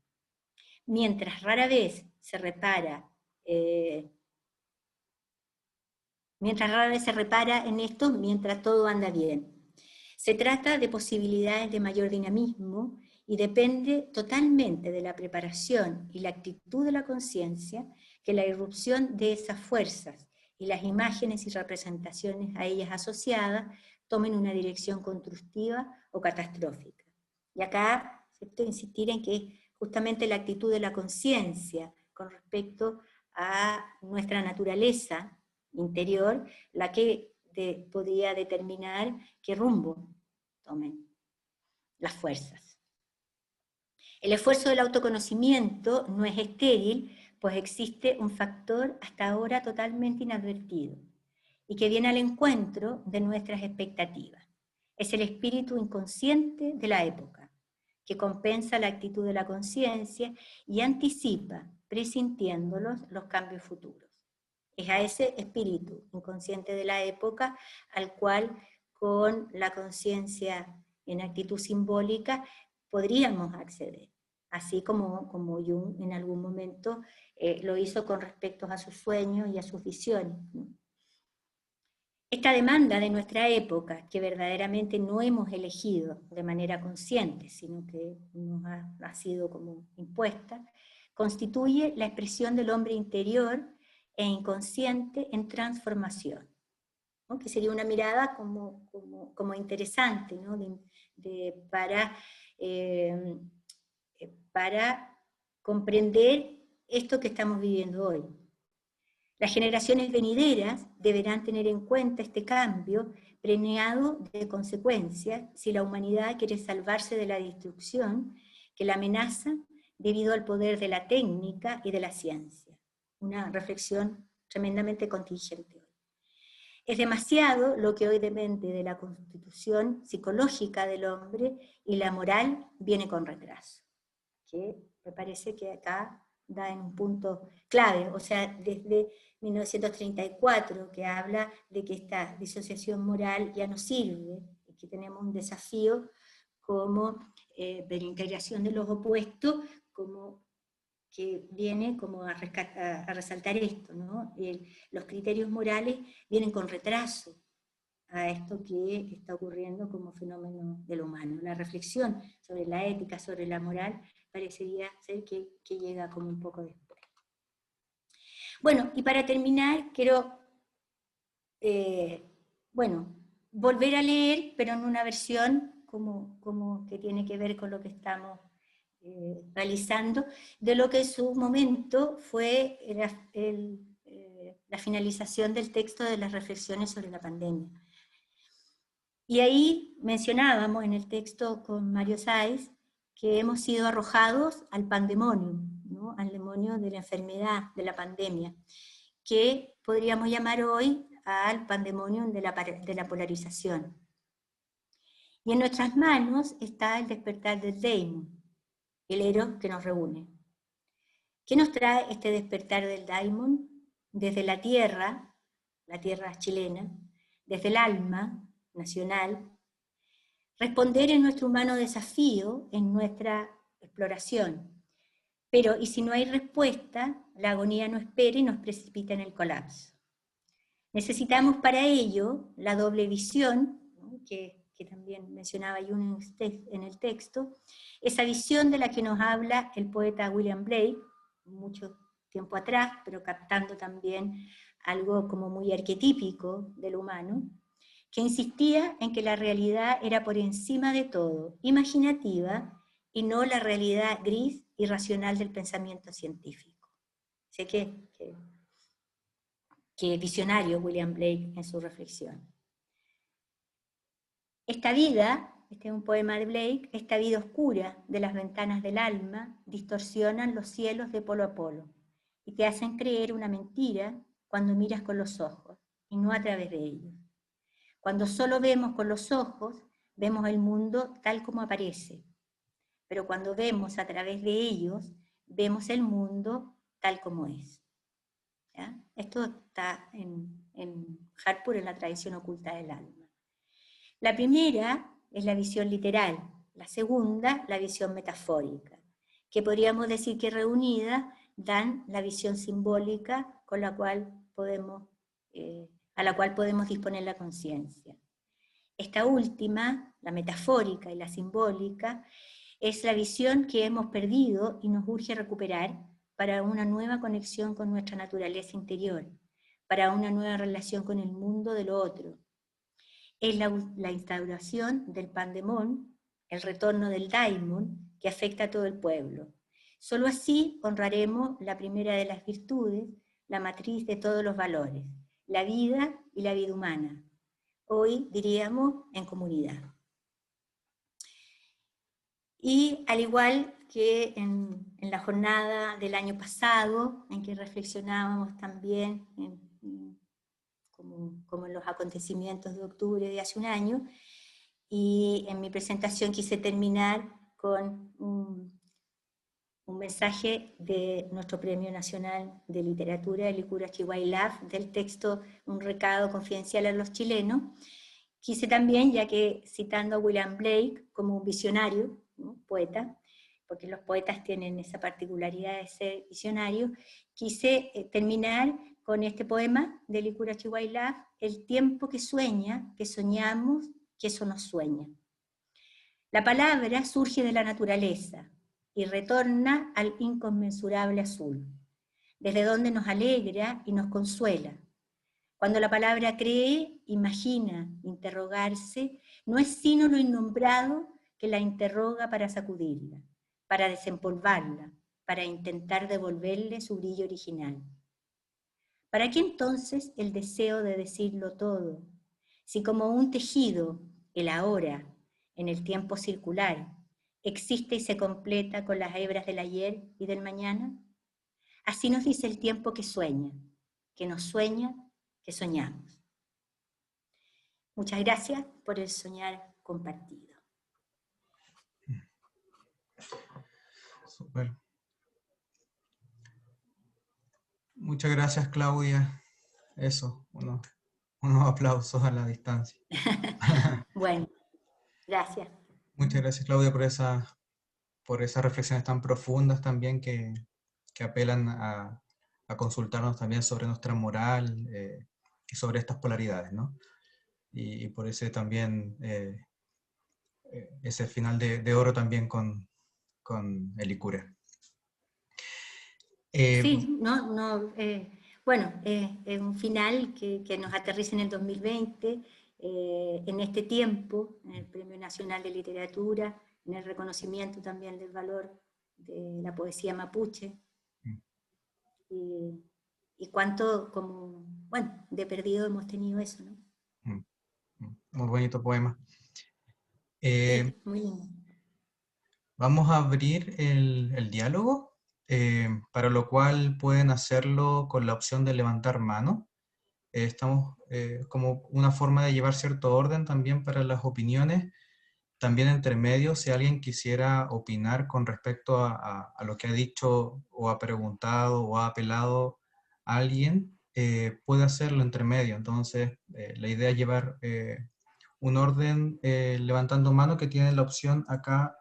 Mientras rara vez se repara en esto, mientras todo anda bien. Se trata de posibilidades de mayor dinamismo y depende totalmente de la preparación y la actitud de la conciencia que la irrupción de esas fuerzas y las imágenes y representaciones a ellas asociadas tomen una dirección constructiva o catastrófica. Y acá, ¿cierto?, insistir en que justamente la actitud de la conciencia con respecto a nuestra naturaleza interior, la que podría determinar qué rumbo tomen las fuerzas. El esfuerzo del autoconocimiento no es estéril, pues existe un factor hasta ahora totalmente inadvertido y que viene al encuentro de nuestras expectativas. Es el espíritu inconsciente de la época, que compensa la actitud de la conciencia y anticipa, presintiéndolos, los cambios futuros. Es a ese espíritu inconsciente de la época al cual con la conciencia en actitud simbólica podríamos acceder, así como Jung en algún momento lo hizo con respecto a sus sueños y a sus visiones, ¿no? Esta demanda de nuestra época, que verdaderamente no hemos elegido de manera consciente, sino que nos ha sido como impuesta, constituye la expresión del hombre interior e inconsciente en transformación, ¿no? Que sería una mirada como interesante, ¿no? Para comprender esto que estamos viviendo hoy. Las generaciones venideras deberán tener en cuenta este cambio preñado de consecuencias si la humanidad quiere salvarse de la destrucción que la amenaza debido al poder de la técnica y de la ciencia. Una reflexión tremendamente contingente hoy. Es demasiado lo que hoy depende de la constitución psicológica del hombre y la moral viene con retraso. Que me parece que acá da en un punto clave, o sea, desde 1934, que habla de que esta disociación moral ya no sirve, y que tenemos un desafío como de la integración de los opuestos, como que viene como a resaltar esto, ¿no? Los criterios morales vienen con retraso a esto que está ocurriendo como fenómeno de lo humano. La reflexión sobre la ética, sobre la moral, parecería ser que llega como un poco después. Bueno, y para terminar, quiero volver a leer, pero en una versión como que tiene que ver con lo que estamos realizando, de lo que en su momento fue la finalización del texto de las reflexiones sobre la pandemia. Y ahí mencionábamos en el texto con Mario Sáiz que hemos sido arrojados al pandemonium, ¿no? Al demonio de la enfermedad, de la pandemia, que podríamos llamar hoy al pandemonium de la polarización. Y en nuestras manos está el despertar del daimon, el eros que nos reúne. ¿Qué nos trae este despertar del daimon? Desde la tierra chilena, desde el alma nacional, responder en nuestro humano desafío, en nuestra exploración. Pero, y si no hay respuesta, la agonía no espera y nos precipita en el colapso. Necesitamos para ello la doble visión, ¿no?, que también mencionaba Jung en el texto, esa visión de la que nos habla el poeta William Blake, mucho tiempo atrás, pero captando también algo como muy arquetípico del humano, que insistía en que la realidad era por encima de todo, imaginativa, y no la realidad gris y racional del pensamiento científico. Sé que visionario William Blake en su reflexión. Esta vida, este es un poema de Blake, esta vida oscura de las ventanas del alma distorsionan los cielos de polo a polo y te hacen creer una mentira cuando miras con los ojos y no a través de ellos. Cuando solo vemos con los ojos, vemos el mundo tal como aparece, pero cuando vemos a través de ellos, vemos el mundo tal como es. ¿Ya? Esto está en Harpur, en la tradición oculta del alma. La primera es la visión literal, la segunda, la visión metafórica, que podríamos decir que reunidas dan la visión simbólica con la cual a la cual podemos disponer la conciencia. Esta última, la metafórica y la simbólica, es la visión que hemos perdido y nos urge recuperar para una nueva conexión con nuestra naturaleza interior, para una nueva relación con el mundo de lo otro. Es la instauración del pandemón, el retorno del daimon, que afecta a todo el pueblo. Solo así honraremos la primera de las virtudes, la matriz de todos los valores, la vida y la vida humana. Hoy diríamos en comunidad. Y al igual que en la jornada del año pasado, en que reflexionábamos también como en los acontecimientos de octubre de hace un año, y en mi presentación quise terminar con un mensaje de nuestro Premio Nacional de Literatura, el Licura Chihuahilaf, del texto Un recado confidencial a los chilenos. Quise también, ya que citando a William Blake como un visionario, ¿no?, poeta, porque los poetas tienen esa particularidad de ser visionarios, quise terminar con este poema de Licura Chihuahilaf, el tiempo que sueña, que soñamos, que eso nos sueña. La palabra surge de la naturaleza y retorna al inconmensurable azul, desde donde nos alegra y nos consuela. Cuando la palabra cree, imagina, interrogarse, no es sino lo innombrado que la interroga para sacudirla, para desempolvarla, para intentar devolverle su brillo original. ¿Para qué entonces el deseo de decirlo todo? Si como un tejido, el ahora, en el tiempo circular, existe y se completa con las hebras del ayer y del mañana. Así nos dice el tiempo que sueña, que nos sueña, que soñamos. Muchas gracias por el soñar compartido. Super. Muchas gracias, Claudia. Eso, unos aplausos a la distancia. Bueno, gracias. Muchas gracias, Claudia, por esas reflexiones tan profundas también que apelan a consultarnos también sobre nuestra moral y sobre estas polaridades, ¿no? Y por ese también, ese final de oro también con el Licura. Sí, bueno, es un final que nos aterriza en el 2020, en este tiempo, en el Premio Nacional de Literatura, en el reconocimiento también del valor de la poesía mapuche, y cuánto, como, bueno, de perdido hemos tenido eso, ¿no? Muy bonito poema. Sí, muy lindo. Vamos a abrir el diálogo, para lo cual pueden hacerlo con la opción de levantar mano. Estamos como una forma de llevar cierto orden también para las opiniones. También entre medio, si alguien quisiera opinar con respecto a lo que ha dicho o ha preguntado o ha apelado a alguien, puede hacerlo entre medio. Entonces, la idea es llevar un orden levantando mano que tiene la opción acá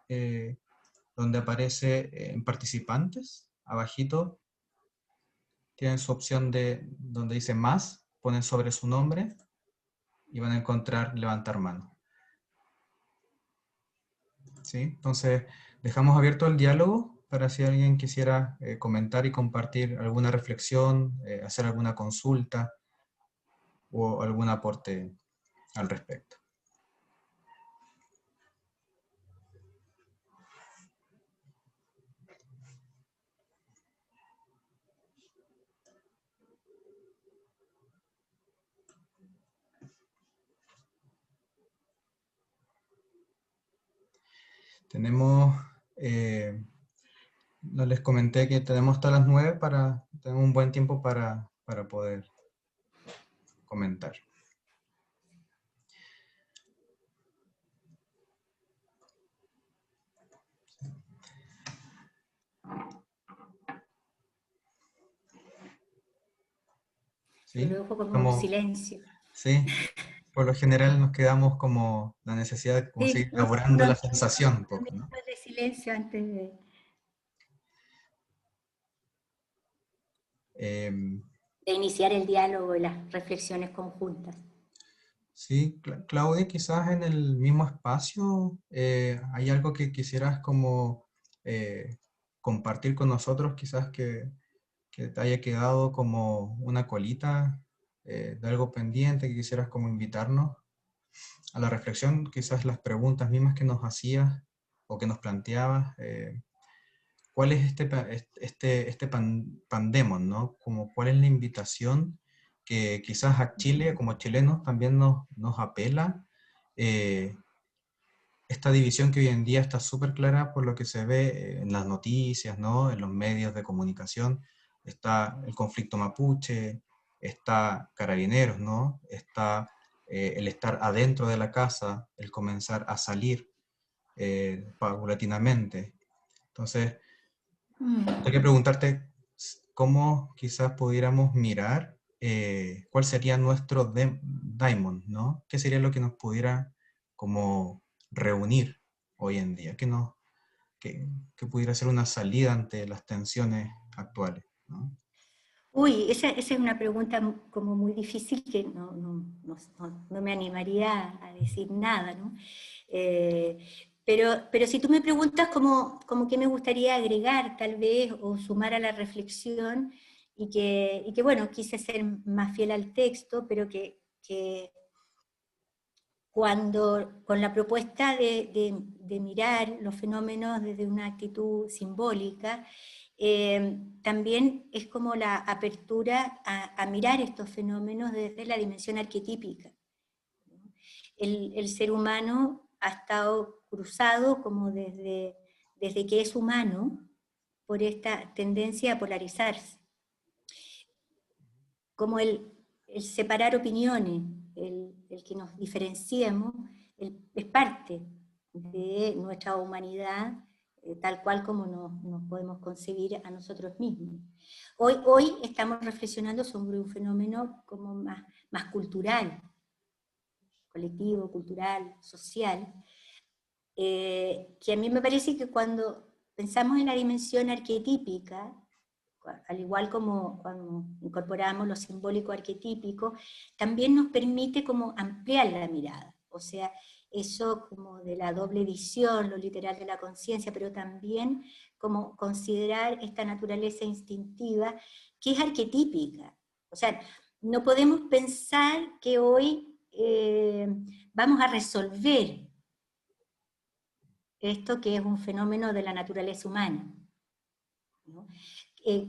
donde aparece en participantes, abajito, tienen su opción de donde dice más, ponen sobre su nombre y van a encontrar levantar mano. ¿Sí? Entonces, dejamos abierto el diálogo para si alguien quisiera comentar y compartir alguna reflexión, hacer alguna consulta o algún aporte al respecto. Tenemos, no les comenté que tenemos hasta las 9 para tener un buen tiempo para poder comentar. Yo ¿Sí? lo dejo como un Como, silencio. sí, por lo general nos quedamos como la necesidad de como Sí, seguir elaborando la sensación un un poco, ¿no? minuto de silencio antes Em, de iniciar el diálogo y las reflexiones conjuntas. Sí, Claudia, quizás en el mismo espacio hay algo que quisieras como compartir con nosotros, quizás que te haya quedado como una colita de algo pendiente, que quisieras como invitarnos a la reflexión, quizás las preguntas mismas que nos hacías o que nos planteabas. ¿Cuál es pandemon, ¿no? Como, ¿cuál es la invitación que quizás a Chile, como chilenos, también nos apela? Eh, Esta división que hoy en día está súper clara por lo que se ve en las noticias, ¿no? En los medios de comunicación. Está el conflicto mapuche, está Carabineros, ¿no? Está el estar adentro de la casa, el comenzar a salir paulatinamente. Entonces, hay que preguntarte cómo quizás pudiéramos mirar cuál sería nuestro daimon, ¿no? ¿Qué sería lo que nos pudiera como reunir hoy en día? Que pudiera ser una salida ante las tensiones actuales, ¿no? Uy, esa es una pregunta como muy difícil que no me animaría a decir nada, ¿no? Eh, pero si tú me preguntas como qué me gustaría agregar tal vez o sumar a la reflexión y que bueno, quise ser más fiel al texto, pero que cuando con la propuesta de mirar los fenómenos desde una actitud simbólica, también es como la apertura a mirar estos fenómenos desde la dimensión arquetípica. El ser humano ha estado cruzado como desde que es humano por esta tendencia a polarizarse, como el separar opiniones, el que nos diferenciemos, es parte de nuestra humanidad, tal cual como nos podemos concebir a nosotros mismos. Hoy estamos reflexionando sobre un fenómeno como más cultural, colectivo, cultural, social, que a mí me parece que cuando pensamos en la dimensión arquetípica, al igual como cuando incorporamos lo simbólico arquetípico, también nos permite como ampliar la mirada, o sea, eso como de la doble visión, lo literal de la conciencia, pero también como considerar esta naturaleza instintiva que es arquetípica. O sea, no podemos pensar que hoy vamos a resolver esto que es un fenómeno de la naturaleza humana, ¿no?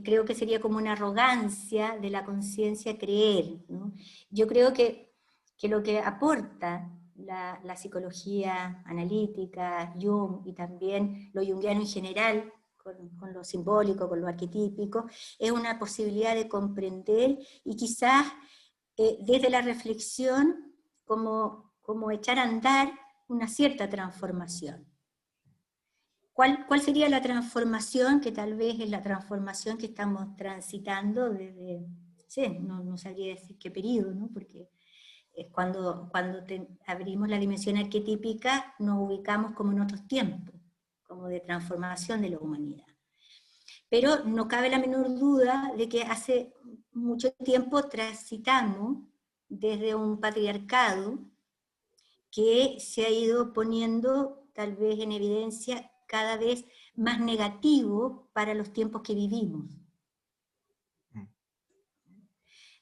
Creo que sería como una arrogancia de la conciencia creer, ¿no? Yo creo que lo que aporta la psicología analítica, Jung, y también lo jungiano en general, con lo simbólico, con lo arquetípico, es una posibilidad de comprender y quizás desde la reflexión como echar a andar una cierta transformación. ¿Cuál sería la transformación que tal vez es la transformación que estamos transitando desde, sí, no sabría decir qué periodo, ¿no? Porque es cuando abrimos la dimensión arquetípica nos ubicamos como en otros tiempos, como de transformación de la humanidad. Pero no cabe la menor duda de que hace mucho tiempo transitamos desde un patriarcado que se ha ido poniendo tal vez en evidencia cada vez más negativo para los tiempos que vivimos.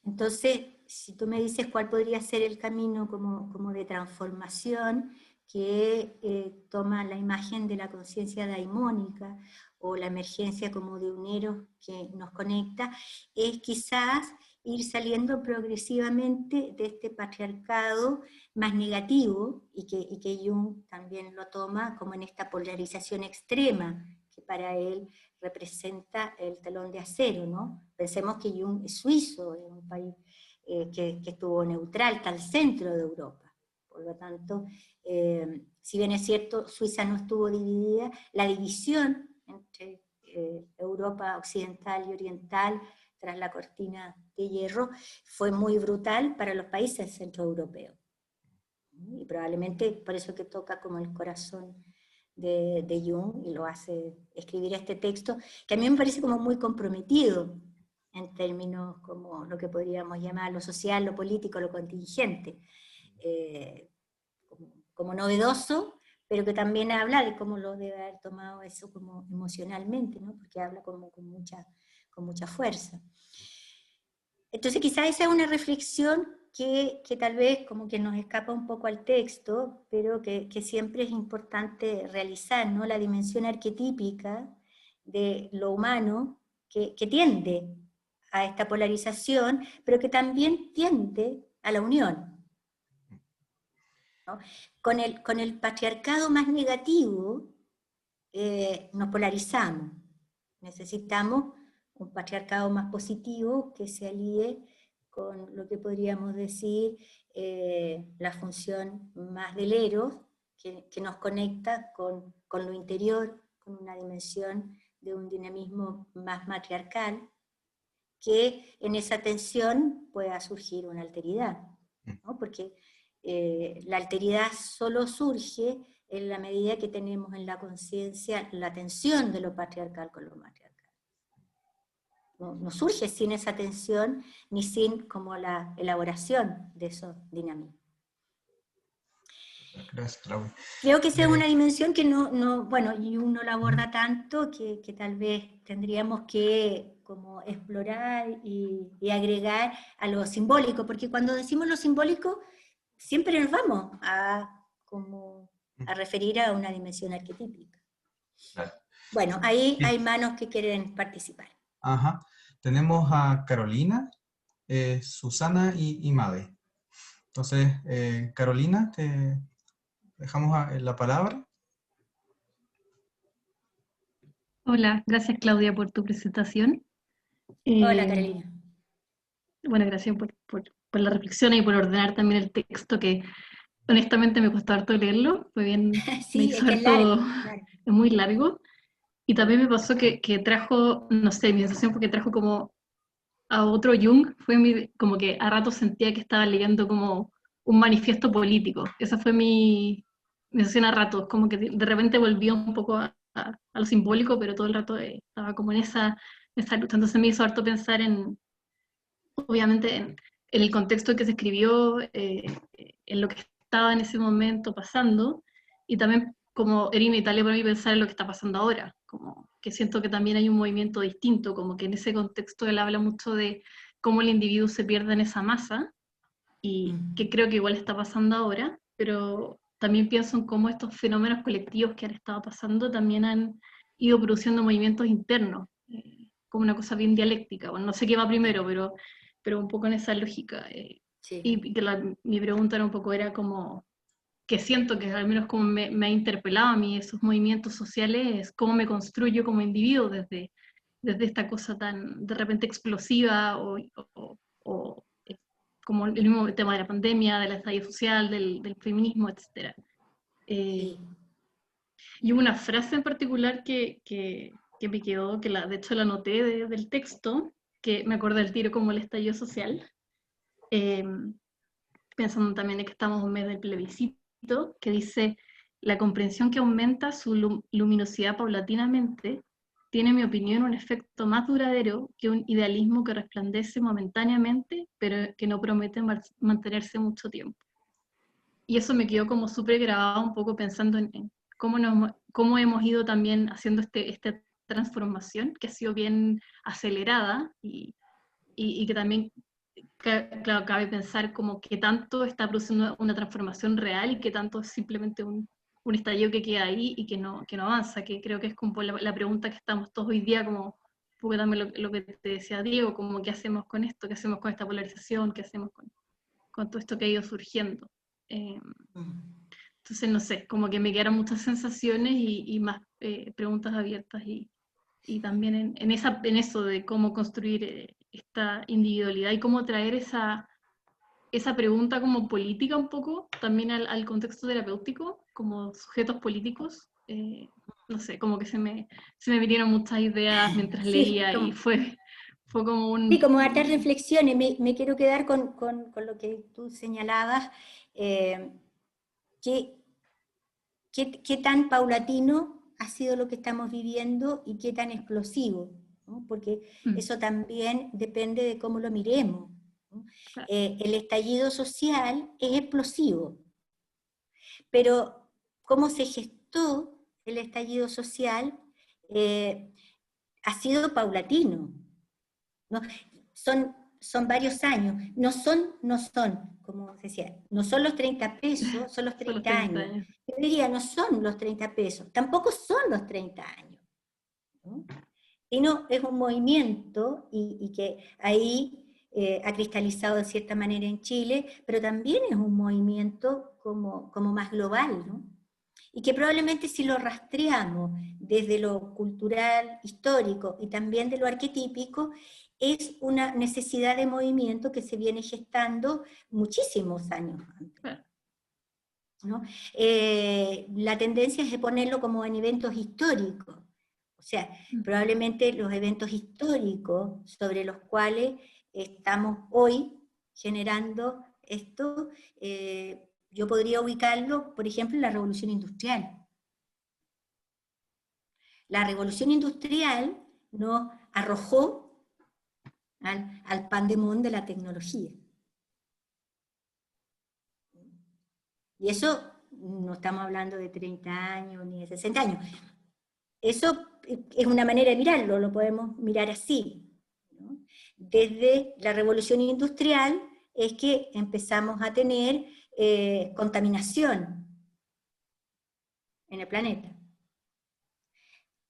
Entonces, si tú me dices cuál podría ser el camino como de transformación que toma la imagen de la conciencia daimónica o la emergencia como de un eros que nos conecta, es quizás ir saliendo progresivamente de este patriarcado más negativo, y que Jung también lo toma como en esta polarización extrema, que para él representa el telón de acero, ¿no? Pensemos que Jung es suizo, es un país que estuvo neutral, está al centro de Europa. Por lo tanto, si bien es cierto, Suiza no estuvo dividida, la división entre Europa occidental y oriental tras la cortina de hierro fue muy brutal para los países centroeuropeos. Y probablemente por eso que toca como el corazón de Jung y lo hace escribir este texto, que a mí me parece como muy comprometido en términos como lo que podríamos llamar lo social, lo político, lo contingente, como novedoso, pero que también habla de cómo lo debe haber tomado eso como emocionalmente, ¿no? Porque habla como con mucha fuerza. Entonces quizás esa es una reflexión que tal vez como que nos escapa un poco al texto, pero que siempre es importante realizar, ¿no? La dimensión arquetípica de lo humano que tiende a esta polarización, pero que también tiende a la unión, ¿no? Con el patriarcado más negativo nos polarizamos. Necesitamos un patriarcado más positivo que se alíe con lo que podríamos decir la función más del eros, que nos conecta con lo interior, con una dimensión de un dinamismo más matriarcal, que en esa tensión pueda surgir una alteridad, ¿no? Porque la alteridad solo surge en la medida que tenemos en la conciencia la tensión de lo patriarcal con lo matriarcal. No surge sin esa tensión, ni sin como la elaboración de esos dinamismos. Gracias, Claudia. Creo que esa es una dimensión que bueno, y uno la aborda tanto que tal vez tendríamos que como explorar y agregar a lo simbólico, porque cuando decimos lo simbólico, siempre nos vamos a referir a una dimensión arquetípica. Claro. Bueno, ahí hay manos que quieren participar. Ajá. Tenemos a Carolina, Susana y Made. Entonces, Carolina, te dejamos la palabra. Hola, gracias Claudia por tu presentación. Hola Carolina. Bueno, gracias por la reflexión y por ordenar también el texto, que honestamente me costó harto leerlo, fue bien, Sí, me hizo es que es largo, harto, es muy largo, y también me pasó que trajo, no sé, mi sensación fue que trajo como a otro Jung, como que a rato sentía que estaba leyendo como un manifiesto político, esa fue mi sensación a ratos, como que de repente volvió un poco a lo simbólico, pero todo el rato estaba como en esa lucha. Entonces me hizo harto pensar obviamente, en el contexto en que se escribió, en lo que estaba en ese momento pasando, y también como era inevitable para mí pensar en lo que está pasando ahora, como que siento que también hay un movimiento distinto, como que en ese contexto él habla mucho de cómo el individuo se pierde en esa masa, y que creo que igual está pasando ahora, pero también pienso en cómo estos fenómenos colectivos que han estado pasando también han ido produciendo movimientos internos, como una cosa bien dialéctica. Bueno, no sé qué va primero, pero un poco en esa lógica. Sí. Y que mi pregunta era un poco, era como, que siento que al menos como me ha interpelado a mí esos movimientos sociales, cómo me construyo como individuo desde esta cosa tan de repente explosiva o como el mismo tema de la pandemia, del estallido social, del feminismo, etc. Sí. Y hubo una frase en particular que me quedó, de hecho la anoté del texto, que me acordé del tiro como el estallido social, pensando también en que estamos en un mes del plebiscito, que dice: la comprensión que aumenta su luminosidad paulatinamente tiene, en mi opinión, un efecto más duradero que un idealismo que resplandece momentáneamente, pero que no promete mantenerse mucho tiempo. Y eso me quedó como súper grabado, un poco pensando en cómo hemos ido también haciendo esta transformación, que ha sido bien acelerada, y que también, claro, cabe pensar como que tanto está produciendo una transformación real y que tanto es simplemente un estallido que queda ahí y que no avanza, que creo que es como la pregunta que estamos todos hoy día, como porque también lo que te decía Diego, como qué hacemos con esto, qué hacemos con esta polarización, qué hacemos con todo esto que ha ido surgiendo. Entonces, no sé, como que me quedaron muchas sensaciones y más preguntas abiertas, y también en eso de cómo construir esta individualidad y cómo traer esa pregunta como política un poco, también al contexto terapéutico, como sujetos políticos. No sé, como que se me vinieron muchas ideas mientras Sí, leía, y fue como sí, un... como hartas reflexiones. Me quiero quedar con lo que tú señalabas. ¿Qué, qué tan paulatino ha sido lo que estamos viviendo y qué tan explosivo? ¿No? Porque eso también depende de cómo lo miremos, ¿no? Claro. El estallido social es explosivo, pero cómo se gestó el estallido social ha sido paulatino, ¿no? Son varios años, no son, como decía, no son los 30 pesos, son los Son los 30 30 años. años. Yo diría, no son los 30 pesos, tampoco son los 30 años, ¿no? Sino es un movimiento y que ahí ha cristalizado de cierta manera en Chile, pero también es un movimiento como más global, ¿no? Y que probablemente si lo rastreamos desde lo cultural, histórico y también de lo arquetípico, es una necesidad de movimiento que se viene gestando muchísimos años antes, Claro. ¿no? La tendencia es de ponerlo como en eventos históricos, o sea, probablemente los eventos históricos sobre los cuales estamos hoy generando esto, yo podría ubicarlo, por ejemplo, en la Revolución Industrial. La Revolución Industrial nos arrojó al pandemón de la tecnología. Y eso no estamos hablando de 30 años ni de 60 años. Eso es una manera de mirarlo, lo podemos mirar así, ¿no? Desde la Revolución Industrial es que empezamos a tener contaminación en el planeta.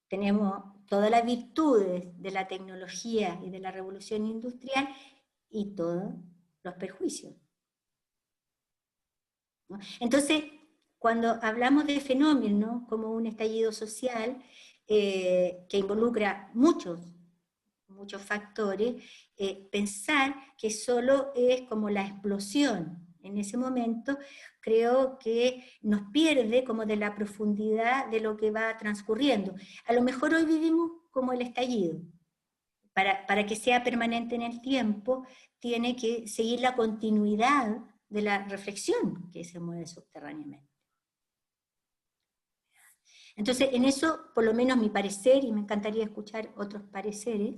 Tenemos todas las virtudes de la tecnología y de la revolución industrial y todos los perjuicios, ¿no? Entonces, cuando hablamos de fenómenos como un estallido social que involucra muchos factores, pensar que solo es como la explosión en ese momento, creo que nos pierde como de la profundidad de lo que va transcurriendo. A lo mejor hoy vivimos como el estallido. Para que sea permanente en el tiempo, tiene que seguir la continuidad de la reflexión que se mueve subterráneamente. Entonces, en eso, por lo menos mi parecer, y me encantaría escuchar otros pareceres,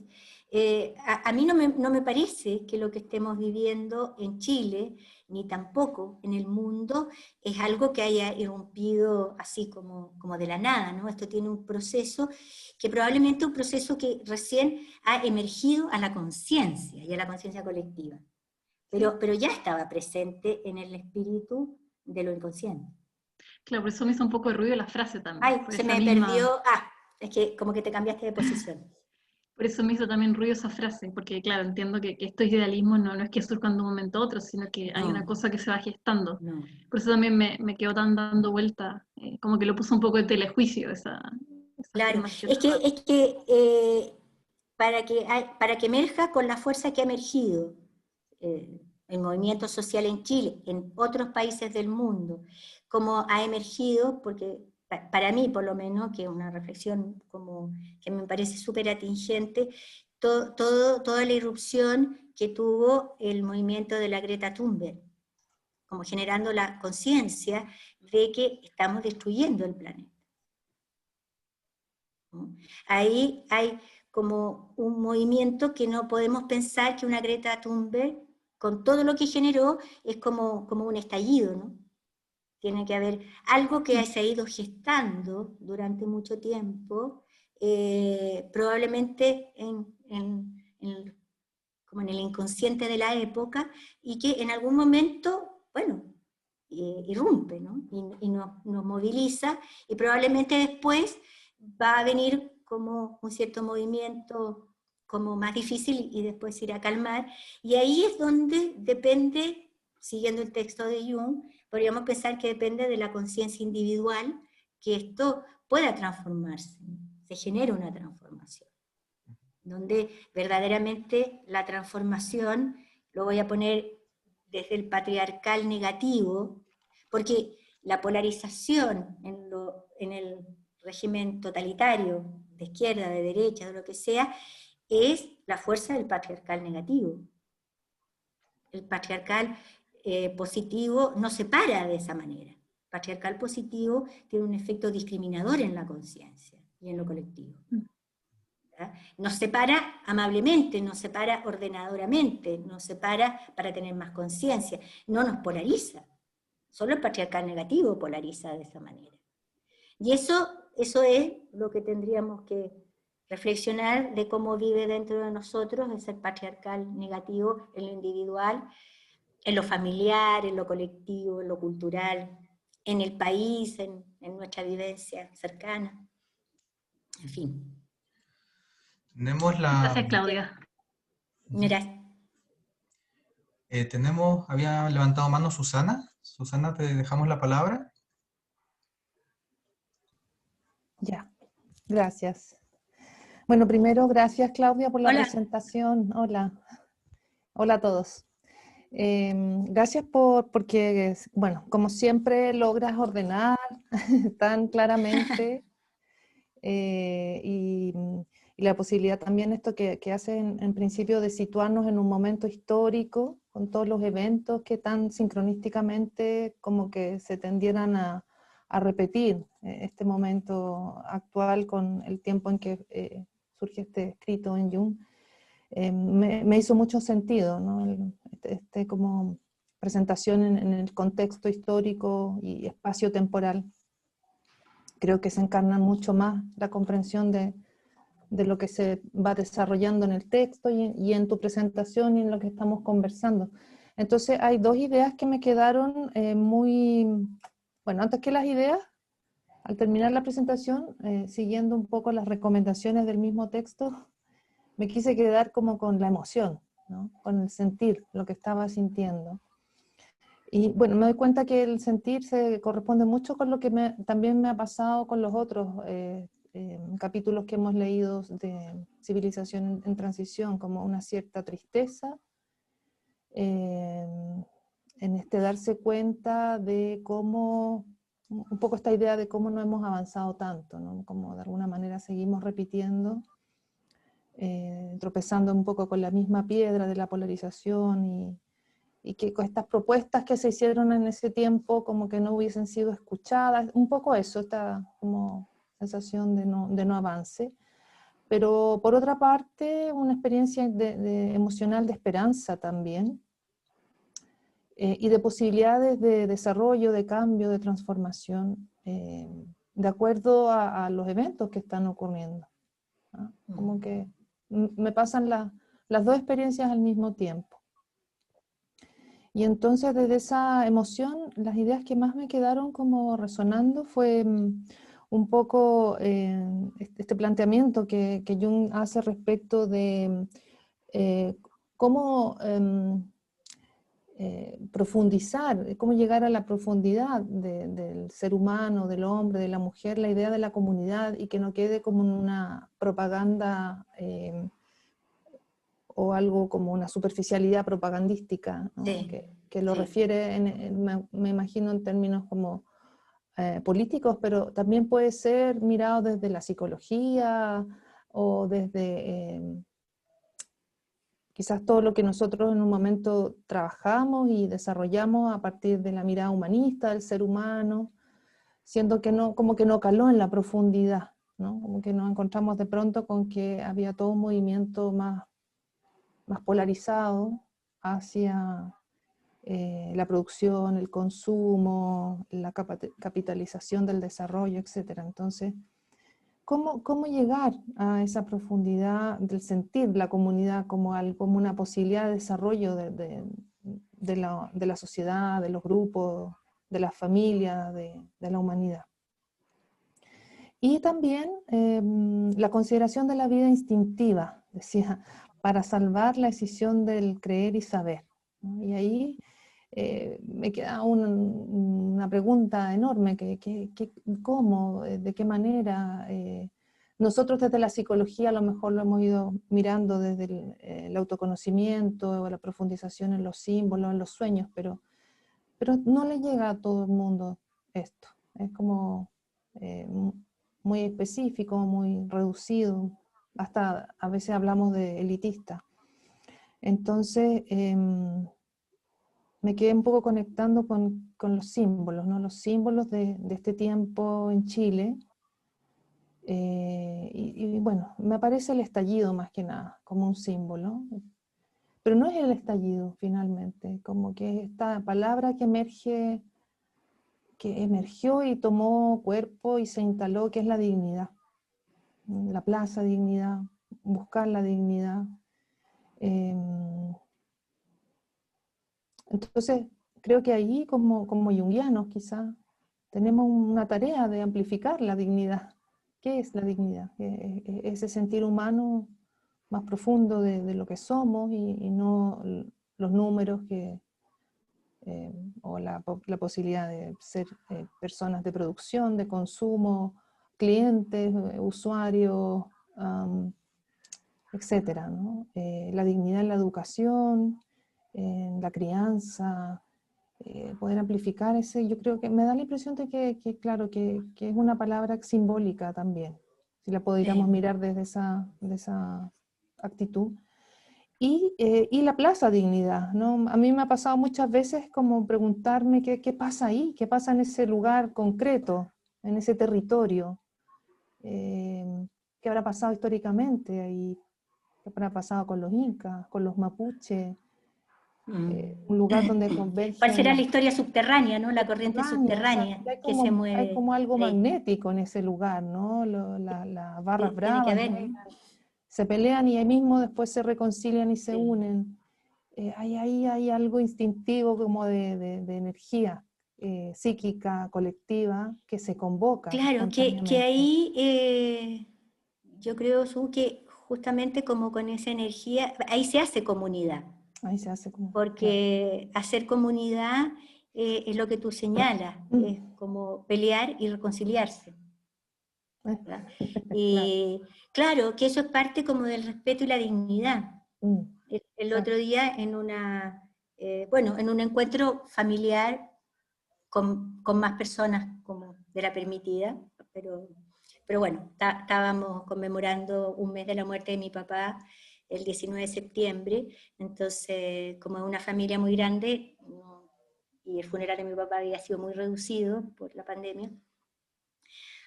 a mí no me parece que lo que estemos viviendo en Chile, ni tampoco en el mundo, es algo que haya irrumpido así como de la nada, ¿no? Esto tiene un proceso que probablemente un proceso que recién ha emergido a la conciencia y a la conciencia colectiva, pero ya estaba presente en el espíritu de lo inconsciente. Claro, por eso me hizo un poco de ruido la frase también. Ay, Por se esa me misma... perdió. Es que como que te cambiaste de posición. Por eso me hizo también ruido esa frase, porque claro, entiendo que estos idealismos no es que surjan de un momento a otro, sino que hay una No, cosa que se va gestando. no. Por eso también me quedó tan dando vuelta, como que lo puso un poco de telejuicio esa Claro, afirmación. es que para que emerja con la fuerza que ha emergido el movimiento social en Chile, en otros países del mundo, como ha emergido, porque para mí por lo menos, que es una reflexión como que me parece súper atingente, toda la irrupción que tuvo el movimiento de la Greta Thunberg, como generando la conciencia de que estamos destruyendo el planeta. ¿no? Ahí hay como un movimiento que no podemos pensar que una Greta Thunberg, con todo lo que generó, es como un estallido, ¿no? Tiene que haber algo que se ha ido gestando durante mucho tiempo, probablemente como en el inconsciente de la época, y que en algún momento, bueno, irrumpe, ¿no? Y nos moviliza, y probablemente después va a venir como un cierto movimiento como más difícil y después se irá a calmar, y ahí es donde depende, siguiendo el texto de Jung, podríamos pensar que depende de la conciencia individual que esto pueda transformarse, se genera una transformación, donde verdaderamente la transformación, lo voy a poner desde el patriarcal negativo, porque la polarización en el régimen totalitario, de izquierda, de derecha, de lo que sea, es la fuerza del patriarcal negativo. El patriarcal positivo no se para de esa manera. El patriarcal positivo tiene un efecto discriminador en la conciencia y en lo colectivo. ¿Verdad? Nos separa amablemente, nos separa ordenadoramente, nos separa para tener más conciencia, no nos polariza. Solo el patriarcal negativo polariza de esa manera. Y eso es lo que tendríamos que reflexionar de cómo vive dentro de nosotros ese patriarcal negativo en lo individual, en lo familiar, en lo colectivo, en lo cultural, en el país, en nuestra vivencia cercana, en fin. Tenemos Gracias, Claudia. Mira, había levantado mano Susana. Susana, te dejamos la palabra. Ya, gracias. Bueno, primero, gracias Claudia por la Hola. presentación. Hola. Hola a todos. Gracias porque, bueno, como siempre logras ordenar tan claramente y la posibilidad también esto que hace en principio de situarnos en un momento histórico con todos los eventos que tan sincronísticamente como que se tendieran a repetir este momento actual con el tiempo en que surge este escrito en Jung. Me hizo mucho sentido, ¿no? Como presentación en el contexto histórico y espacio-temporal. Creo que se encarna mucho más la comprensión de lo que se va desarrollando en el texto y en tu presentación y en lo que estamos conversando. Entonces hay dos ideas que me quedaron bueno, antes que las ideas, al terminar la presentación, siguiendo un poco las recomendaciones del mismo texto, me quise quedar como con la emoción, ¿no? Con el sentir, lo que estaba sintiendo. Y bueno, me doy cuenta que el sentir se corresponde mucho con lo que también me ha pasado con los otros capítulos que hemos leído de Civilización en Transición, como una cierta tristeza, en darse cuenta de cómo, un poco esta idea de cómo no hemos avanzado tanto, ¿no? Como de alguna manera seguimos repitiendo, tropezando un poco con la misma piedra de la polarización y que con estas propuestas que se hicieron en ese tiempo como que no hubiesen sido escuchadas, un poco eso, esta como sensación de no avance. Pero por otra parte, una experiencia emocional de esperanza también, y de posibilidades de desarrollo, de cambio, de transformación, de acuerdo a los eventos que están ocurriendo, ¿no? Como que me pasan las dos experiencias al mismo tiempo. Y entonces desde esa emoción, las ideas que más me quedaron como resonando fue un poco este planteamiento que Jung hace respecto de cómo profundizar, cómo llegar a la profundidad del ser humano, del hombre, de la mujer, la idea de la comunidad, y que no quede como una propaganda o algo como una superficialidad propagandística, ¿no? Sí, que lo sí. refiere, me imagino, en términos como políticos, pero también puede ser mirado desde la psicología o desde quizás todo lo que nosotros en un momento trabajamos y desarrollamos a partir de la mirada humanista del ser humano, siendo que no, como que no caló en la profundidad, ¿no? Como que nos encontramos de pronto con que había todo un movimiento más polarizado hacia la producción, el consumo, la capitalización del desarrollo, etc. Entonces, ¿cómo llegar a esa profundidad del sentir la comunidad como una posibilidad de desarrollo de la sociedad, de los grupos, de la familia, de la humanidad? Y también la consideración de la vida instintiva, decía, para salvar la decisión del creer y saber, ¿no? Y ahí me queda una pregunta enorme, ¿cómo, de qué manera? Nosotros desde la psicología a lo mejor lo hemos ido mirando desde el autoconocimiento, la profundización en los símbolos, en los sueños, pero no le llega a todo el mundo esto. Es como muy específico, muy reducido, hasta a veces hablamos de elitista. Entonces, me quedé un poco conectando con los símbolos, ¿no? Los símbolos de este tiempo en Chile. Y bueno, me aparece el estallido más que nada, como un símbolo. Pero no es el estallido, finalmente. Como que esta palabra que emergió y tomó cuerpo y se instaló, que es la dignidad. La plaza dignidad, buscar la dignidad. Entonces, creo que ahí, como junguianos quizás, tenemos una tarea de amplificar la dignidad. ¿Qué es la dignidad? Ese sentir humano más profundo de lo que somos y no los números o la posibilidad de ser personas de producción, de consumo, clientes, usuarios, etcétera, ¿no? La dignidad en la educación, en la crianza, poder amplificar ese, yo creo que me da la impresión de que claro, que es una palabra simbólica también, si la podríamos mirar desde esa actitud. Y la plaza dignidad, ¿no? A mí me ha pasado muchas veces como preguntarme qué pasa ahí, qué pasa en ese lugar concreto, en ese territorio, qué habrá pasado históricamente ahí, qué habrá pasado con los incas, con los mapuches, un lugar donde convergen... ¿Cuál será la historia subterránea, ¿no? La corriente subterránea o sea, que se mueve. hay como algo ahí. magnético en ese lugar, ¿no? Las barras Tiene que bravas, haber. ¿no? Se pelean y ahí mismo después se reconcilian y se unen. Ahí hay algo instintivo como de energía psíquica, colectiva, que se convoca. Claro, que ahí yo creo, Su, que justamente como con esa energía, ahí se hace comunidad. Ahí se hace como... Porque hacer comunidad es lo que tú señalas, es como pelear y reconciliarse. ¿verdad? Y claro, que eso es parte como del respeto y la dignidad. El otro día en en un encuentro familiar con más personas como de la permitida, pero bueno, estábamos conmemorando un mes de la muerte de mi papá el 19 de septiembre, entonces como es una familia muy grande y el funeral de mi papá había sido muy reducido por la pandemia,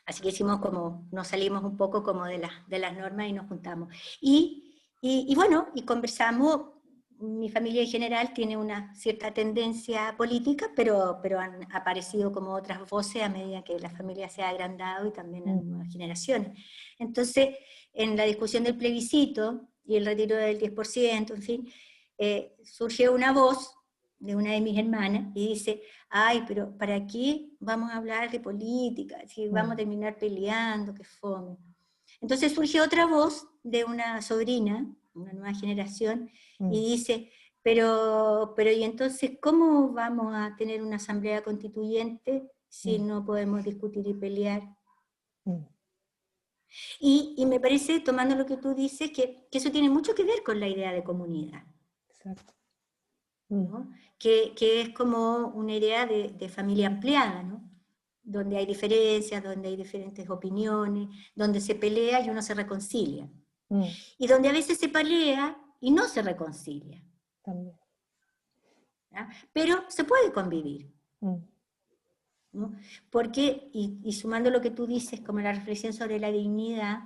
así que nos salimos un poco como de las normas y nos juntamos. Y bueno, y conversamos. Mi familia en general tiene una cierta tendencia política, pero han aparecido como otras voces a medida que la familia se ha agrandado y también en nuevas generaciones. Entonces, en la discusión del plebiscito y el retiro del 10%, en fin, surgió una voz de una de mis hermanas y dice, ay, pero ¿para qué vamos a hablar de política? Si vamos a terminar peleando, qué fome. Entonces surge otra voz de una sobrina, una nueva generación, y dice, pero ¿y entonces cómo vamos a tener una asamblea constituyente si no podemos discutir y pelear? Y me parece, tomando lo que tú dices, que eso tiene mucho que ver con la idea de comunidad. Exacto. ¿no? Que es como una idea de familia ampliada, ¿no? Donde hay diferencias, donde hay diferentes opiniones, donde se pelea y uno se reconcilia. Y donde a veces se pelea y no se reconcilia. También. ¿Ya? Pero se puede convivir. ¿no? Porque, y sumando lo que tú dices como la reflexión sobre la dignidad,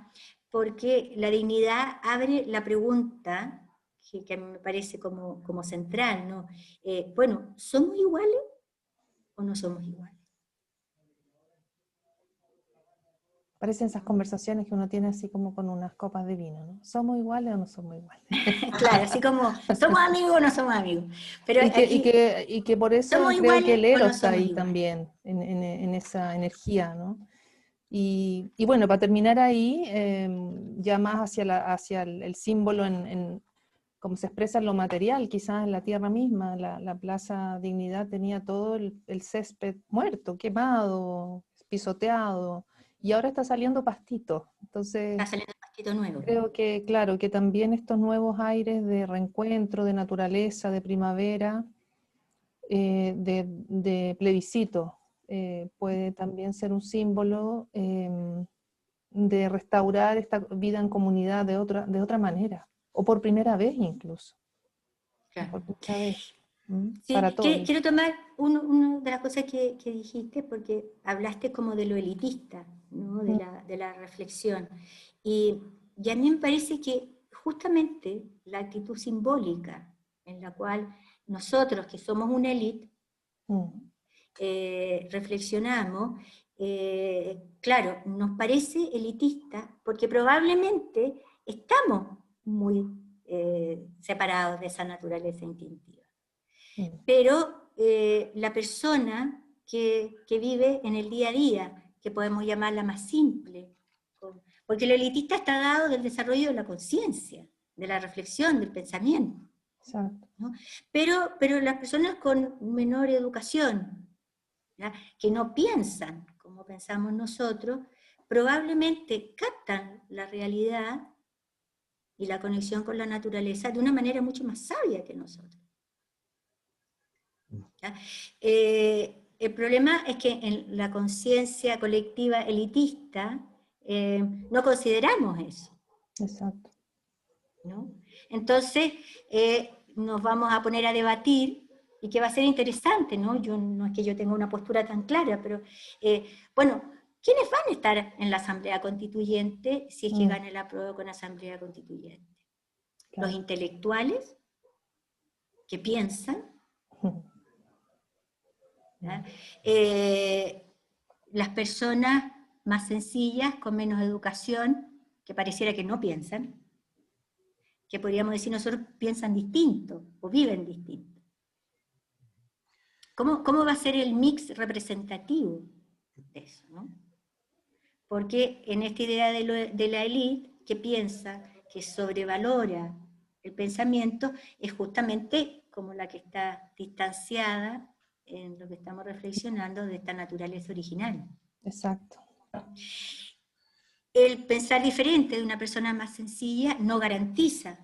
porque la dignidad abre la pregunta, que a mí me parece como central, ¿no? Bueno, ¿somos iguales o no somos iguales? Parecen esas conversaciones que uno tiene así como con unas copas de vino, ¿no? ¿Somos iguales o no somos iguales? Claro, así como, ¿somos amigos o no somos amigos? Pero Y aquí, que por eso ¿somos creo que iguales el o no Eros está somos ahí iguales? también, en esa energía, ¿no? Y bueno, para terminar ahí, ya más hacia el símbolo cómo se expresa en lo material, quizás en la tierra misma, la Plaza Dignidad tenía todo el césped muerto, quemado, pisoteado, y ahora está saliendo pastito. Entonces, Está saliendo un pastito nuevo. creo que, claro, que también estos nuevos aires de reencuentro, de naturaleza, de primavera, de plebiscito, puede también ser un símbolo de restaurar esta vida en comunidad de otra manera, o por primera vez incluso, Claro. por primera vez, Sí, para todos. quiero tomar una de las cosas que dijiste, porque hablaste como de lo elitista, ¿no? De la reflexión. Y a mí me parece que justamente la actitud simbólica en la cual nosotros, que somos una élite, reflexionamos, claro, nos parece elitista porque probablemente estamos muy separados de esa naturaleza instintiva. Pero la persona que vive en el día a día, que podemos llamarla más simple, porque lo elitista está dado del desarrollo de la conciencia, de la reflexión, del pensamiento. Exacto. ¿No? Pero las personas con menor educación, ¿ya? Que no piensan como pensamos nosotros, probablemente captan la realidad y la conexión con la naturaleza de una manera mucho más sabia que nosotros. El problema es que en la conciencia colectiva elitista no consideramos eso. Exacto. ¿No? Entonces nos vamos a poner a debatir, y que va a ser interesante, ¿no? No es que yo tenga una postura tan clara, pero bueno, ¿quiénes van a estar en la Asamblea Constituyente si es que gana el apruebo con Asamblea Constituyente? Claro. Los intelectuales que piensan, las personas más sencillas, con menos educación, que pareciera que no piensan, que podríamos decir nosotros piensan distinto o viven distinto. ¿Cómo va a ser el mix representativo de eso, ¿no? Porque en esta idea de la élite que piensa, que sobrevalora el pensamiento, es justamente como la que está distanciada en lo que estamos reflexionando de esta naturaleza original. Exacto. El pensar diferente de una persona más sencilla no garantiza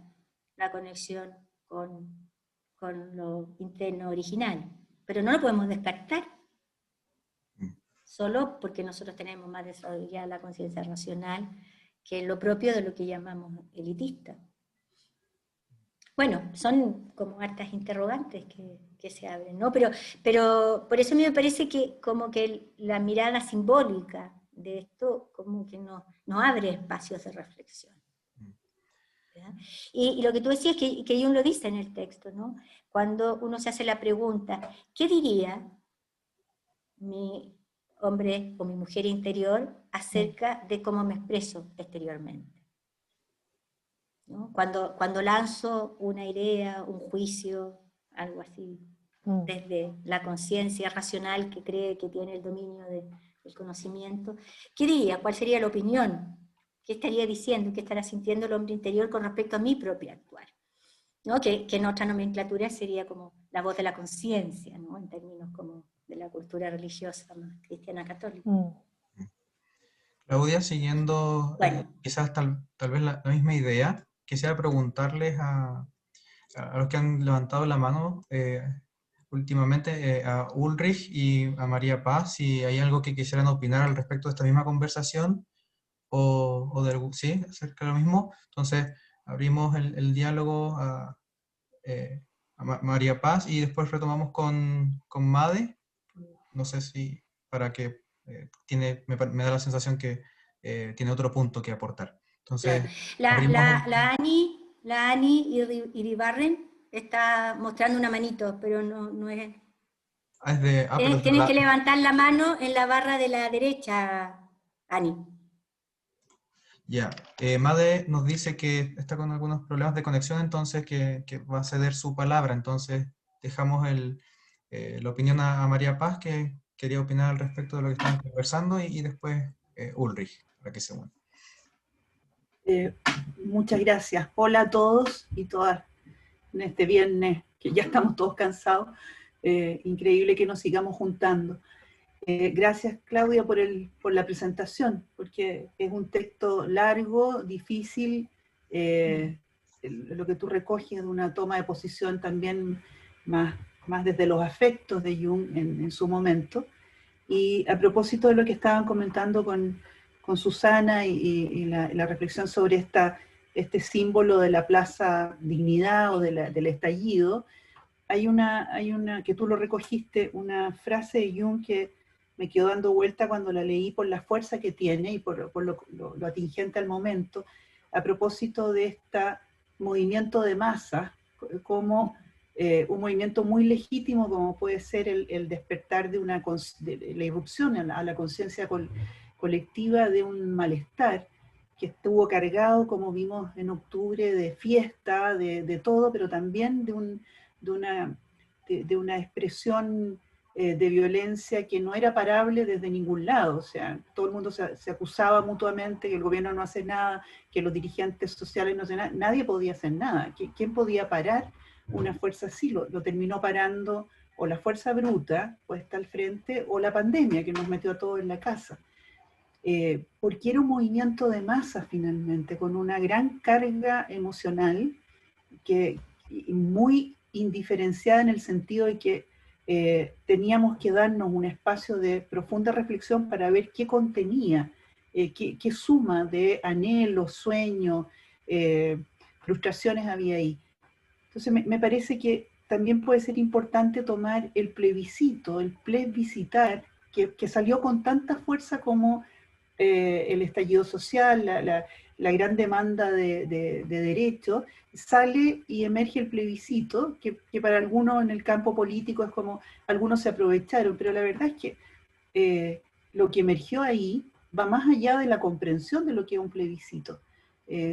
la conexión con lo interno original, pero no lo podemos descartar, solo porque nosotros tenemos más desarrollada la conciencia racional, que es lo propio de lo que llamamos elitista. Bueno, son como hartas interrogantes que se abren, ¿no? Pero por eso a mí me parece que como que la mirada simbólica de esto como que nos abre espacios de reflexión. Y lo que tú decías, que Jung lo dice en el texto, ¿no? Cuando uno se hace la pregunta, ¿qué diría mi hombre o mi mujer interior acerca de cómo me expreso exteriormente? ¿No? Cuando lanzo una idea, un juicio, algo así, desde la conciencia racional que cree que tiene el dominio del conocimiento, ¿qué diría? ¿Cuál sería la opinión? ¿Qué estaría diciendo? ¿Qué estará sintiendo el hombre interior con respecto a mi propio actuar? ¿No? Que en otra nomenclatura sería como la voz de la conciencia, ¿no? En términos como de la cultura religiosa más cristiana católica. Claudia, siguiendo quizás tal vez la misma idea, quisiera preguntarles a los que han levantado la mano últimamente, a Ulrich y a María Paz, si hay algo que quisieran opinar al respecto de esta misma conversación, sí, acerca de lo mismo. Entonces, abrimos el diálogo a María Paz y después retomamos con Made. No sé si para que me da la sensación que tiene otro punto que aportar. Entonces, la Ani Iribarren está mostrando una manito, pero no es... Tienes que levantar la mano en la barra de la derecha, Ani. Ya, Made nos dice que está con algunos problemas de conexión, entonces que va a ceder su palabra. Entonces dejamos la opinión a María Paz, que quería opinar al respecto de lo que estamos conversando, y después Ulrich, para que se una. Muchas gracias. Hola a todos y todas en este viernes, que ya estamos todos cansados. Increíble que nos sigamos juntando. Gracias, Claudia, por la presentación, porque es un texto largo, difícil, lo que tú recoges de una toma de posición también más desde los afectos de Jung en su momento. Y a propósito de lo que estaban comentando con Susana y la reflexión sobre este símbolo de la Plaza Dignidad o del estallido, hay una, que tú lo recogiste, una frase de Jung que me quedó dando vuelta cuando la leí por la fuerza que tiene y por lo atingente al momento, a propósito de este movimiento de masa, como un movimiento muy legítimo como puede ser el despertar de la irrupción a la conciencia colectiva de un malestar que estuvo cargado, como vimos en octubre, de fiesta, de todo, pero también de una expresión de violencia que no era parable desde ningún lado. O sea, todo el mundo se acusaba mutuamente, que el gobierno no hace nada, que los dirigentes sociales no hacen nada. Nadie podía hacer nada. ¿Quién podía parar una fuerza así? Lo terminó parando o la fuerza bruta puesta al frente o la pandemia que nos metió a todos en la casa. Porque era un movimiento de masa finalmente, con una gran carga emocional muy indiferenciada en el sentido de que teníamos que darnos un espacio de profunda reflexión para ver qué contenía, qué suma de anhelos, sueños, frustraciones había ahí. Entonces me parece que también puede ser importante tomar el plebiscito, el plebiscitar, que salió con tanta fuerza como el estallido social, la gran demanda de derechos, sale y emerge el plebiscito, que para algunos en el campo político es como, algunos se aprovecharon, pero la verdad es que lo que emergió ahí va más allá de la comprensión de lo que es un plebiscito.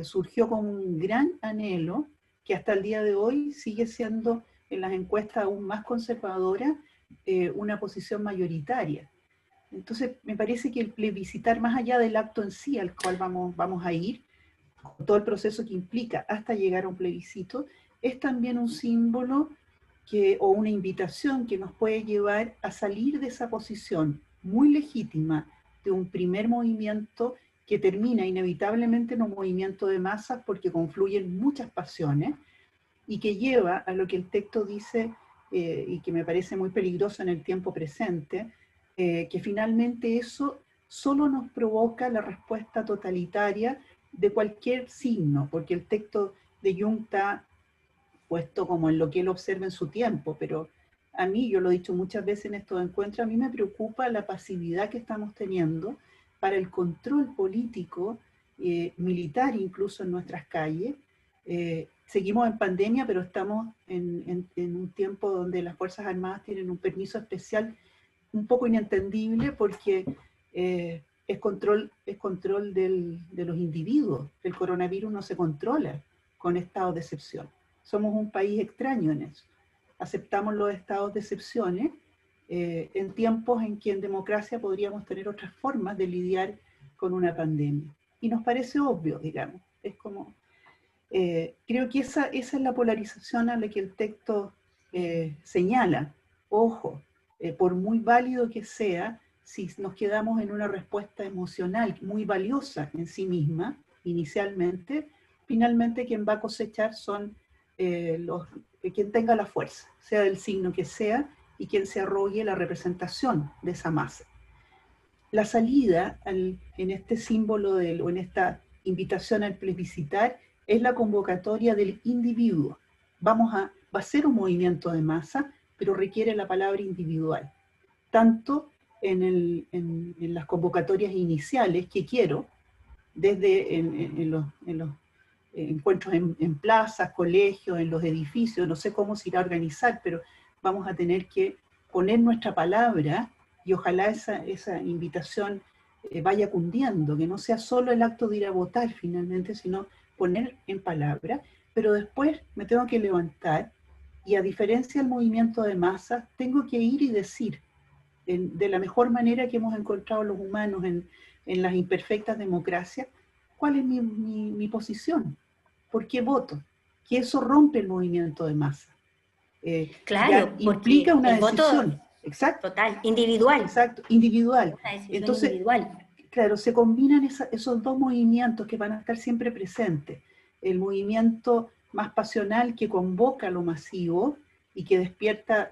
Surgió como un gran anhelo que hasta el día de hoy sigue siendo en las encuestas aún más conservadoras una posición mayoritaria. Entonces, me parece que el plebiscitar, más allá del acto en sí al cual vamos a ir, con todo el proceso que implica hasta llegar a un plebiscito, es también un símbolo o una invitación que nos puede llevar a salir de esa posición muy legítima de un primer movimiento que termina inevitablemente en un movimiento de masas porque confluyen muchas pasiones y que lleva a lo que el texto dice, y que me parece muy peligroso en el tiempo presente, que finalmente eso solo nos provoca la respuesta totalitaria de cualquier signo, porque el texto de Jung está puesto como en lo que él observa en su tiempo, pero a mí, yo lo he dicho muchas veces en estos encuentros, a mí me preocupa la pasividad que estamos teniendo para el control político, militar incluso en nuestras calles. Seguimos en pandemia, pero estamos en un tiempo donde las Fuerzas Armadas tienen un permiso especial un poco inentendible porque es control de los individuos. El coronavirus no se controla con estados de excepción. Somos un país extraño en eso. Aceptamos los estados de excepciones en tiempos en que en democracia podríamos tener otras formas de lidiar con una pandemia. Y nos parece obvio, digamos. Es como... creo que esa es la polarización a la que el texto señala. Ojo, por muy válido que sea, si nos quedamos en una respuesta emocional muy valiosa en sí misma, inicialmente, finalmente quien va a cosechar son quien tenga la fuerza, sea del signo que sea, y quien se arrogue la representación de esa masa. La salida en este símbolo o en esta invitación al plebiscitar es la convocatoria del individuo. Va a ser un movimiento de masa, pero requiere la palabra individual. Tanto en las convocatorias iniciales, qué quiero, desde en los encuentros en plazas, colegios, en los edificios, no sé cómo se irá a organizar, pero vamos a tener que poner nuestra palabra y ojalá esa invitación vaya cundiendo, que no sea solo el acto de ir a votar finalmente, sino poner en palabra, pero después me tengo que levantar y a diferencia del movimiento de masas, tengo que ir y decir de la mejor manera que hemos encontrado los humanos en las imperfectas democracias, cuál es mi posición, por qué voto, que eso rompe el movimiento de masa. Claro, ya implica una el voto decisión, exacto, total, individual. exacto, individual. Una decisión Entonces, individual. claro, se combinan esos dos movimientos que van a estar siempre presentes. El movimiento más pasional que convoca lo masivo y que despierta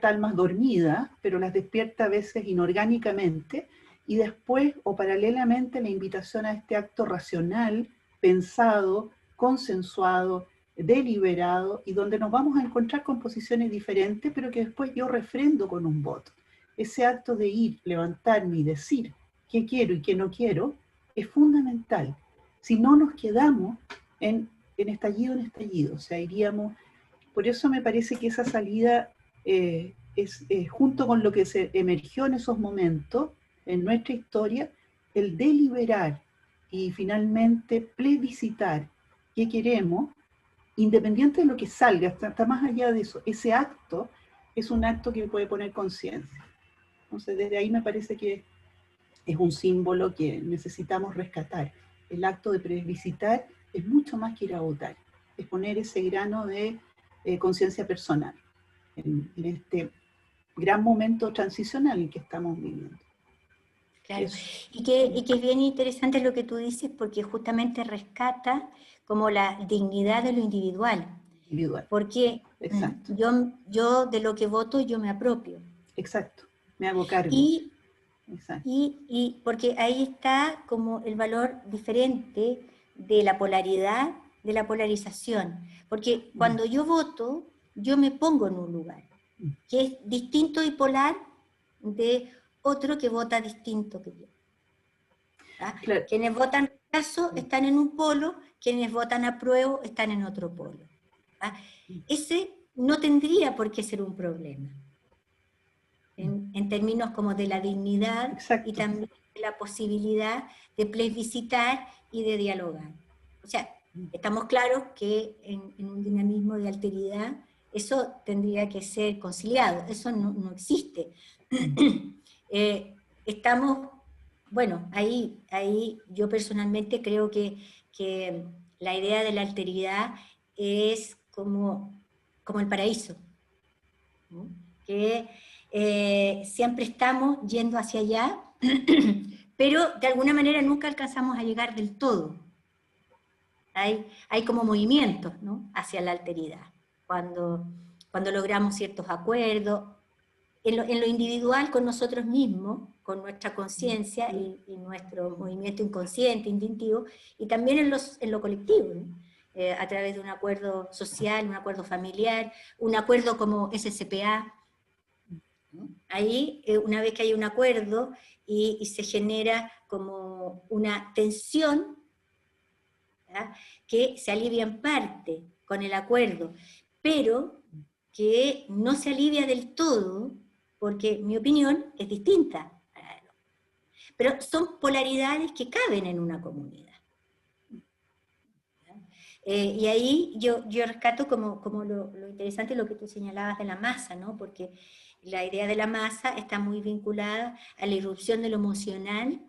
almas dormidas, pero las despierta a veces inorgánicamente, y después o paralelamente la invitación a este acto racional, pensado, consensuado, deliberado, y donde nos vamos a encontrar con posiciones diferentes, pero que después yo refrendo con un voto. Ese acto de ir, levantarme y decir qué quiero y qué no quiero es fundamental. Si no nos quedamos en estallido, o sea, iríamos. Por eso me parece que esa salida es junto con lo que se emergió en esos momentos, en nuestra historia, el deliberar y finalmente plebiscitar qué queremos, independiente de lo que salga, está más allá de eso. Ese acto es un acto que puede poner conciencia. Entonces, desde ahí me parece que es un símbolo que necesitamos rescatar. El acto de plebiscitar es mucho más que ir a votar, es poner ese grano de conciencia personal en este gran momento transicional en que estamos viviendo. Claro, y que es bien interesante lo que tú dices porque justamente rescata como la dignidad de lo individual. Individual. Porque exacto. Yo de lo que voto yo me apropio. Exacto, me hago cargo. Exacto. Y porque ahí está como el valor diferente de la polaridad, de la polarización. Porque cuando yo voto, yo me pongo en un lugar que es distinto y polar de otro que vota distinto que yo. Claro. Quienes votan rechazo están en un polo, quienes votan apruebo están en otro polo. Ese no tendría por qué ser un problema. En términos como de la dignidad. Exacto. Y también de la posibilidad de plebiscitar y de dialogar. O sea, estamos claros que en un dinamismo de alteridad eso tendría que ser conciliado, eso no existe. Estamos, bueno, ahí yo personalmente creo que la idea de la alteridad es como el paraíso, ¿no? Que siempre estamos yendo hacia allá, pero de alguna manera nunca alcanzamos a llegar del todo. Hay como movimientos, ¿no?, hacia la alteridad, cuando logramos ciertos acuerdos, en lo individual con nosotros mismos, con nuestra conciencia y nuestro movimiento inconsciente, instintivo, y también en lo colectivo, ¿no? A través de un acuerdo social, un acuerdo familiar, un acuerdo como SCPA. Ahí, una vez que hay un acuerdo y se genera como una tensión, ¿verdad?, que se alivia en parte con el acuerdo, pero que no se alivia del todo, porque mi opinión es distinta. Pero son polaridades que caben en una comunidad. Y ahí yo rescato como lo interesante lo que tú señalabas de la masa, ¿no? Porque la idea de la masa está muy vinculada a la irrupción de lo emocional,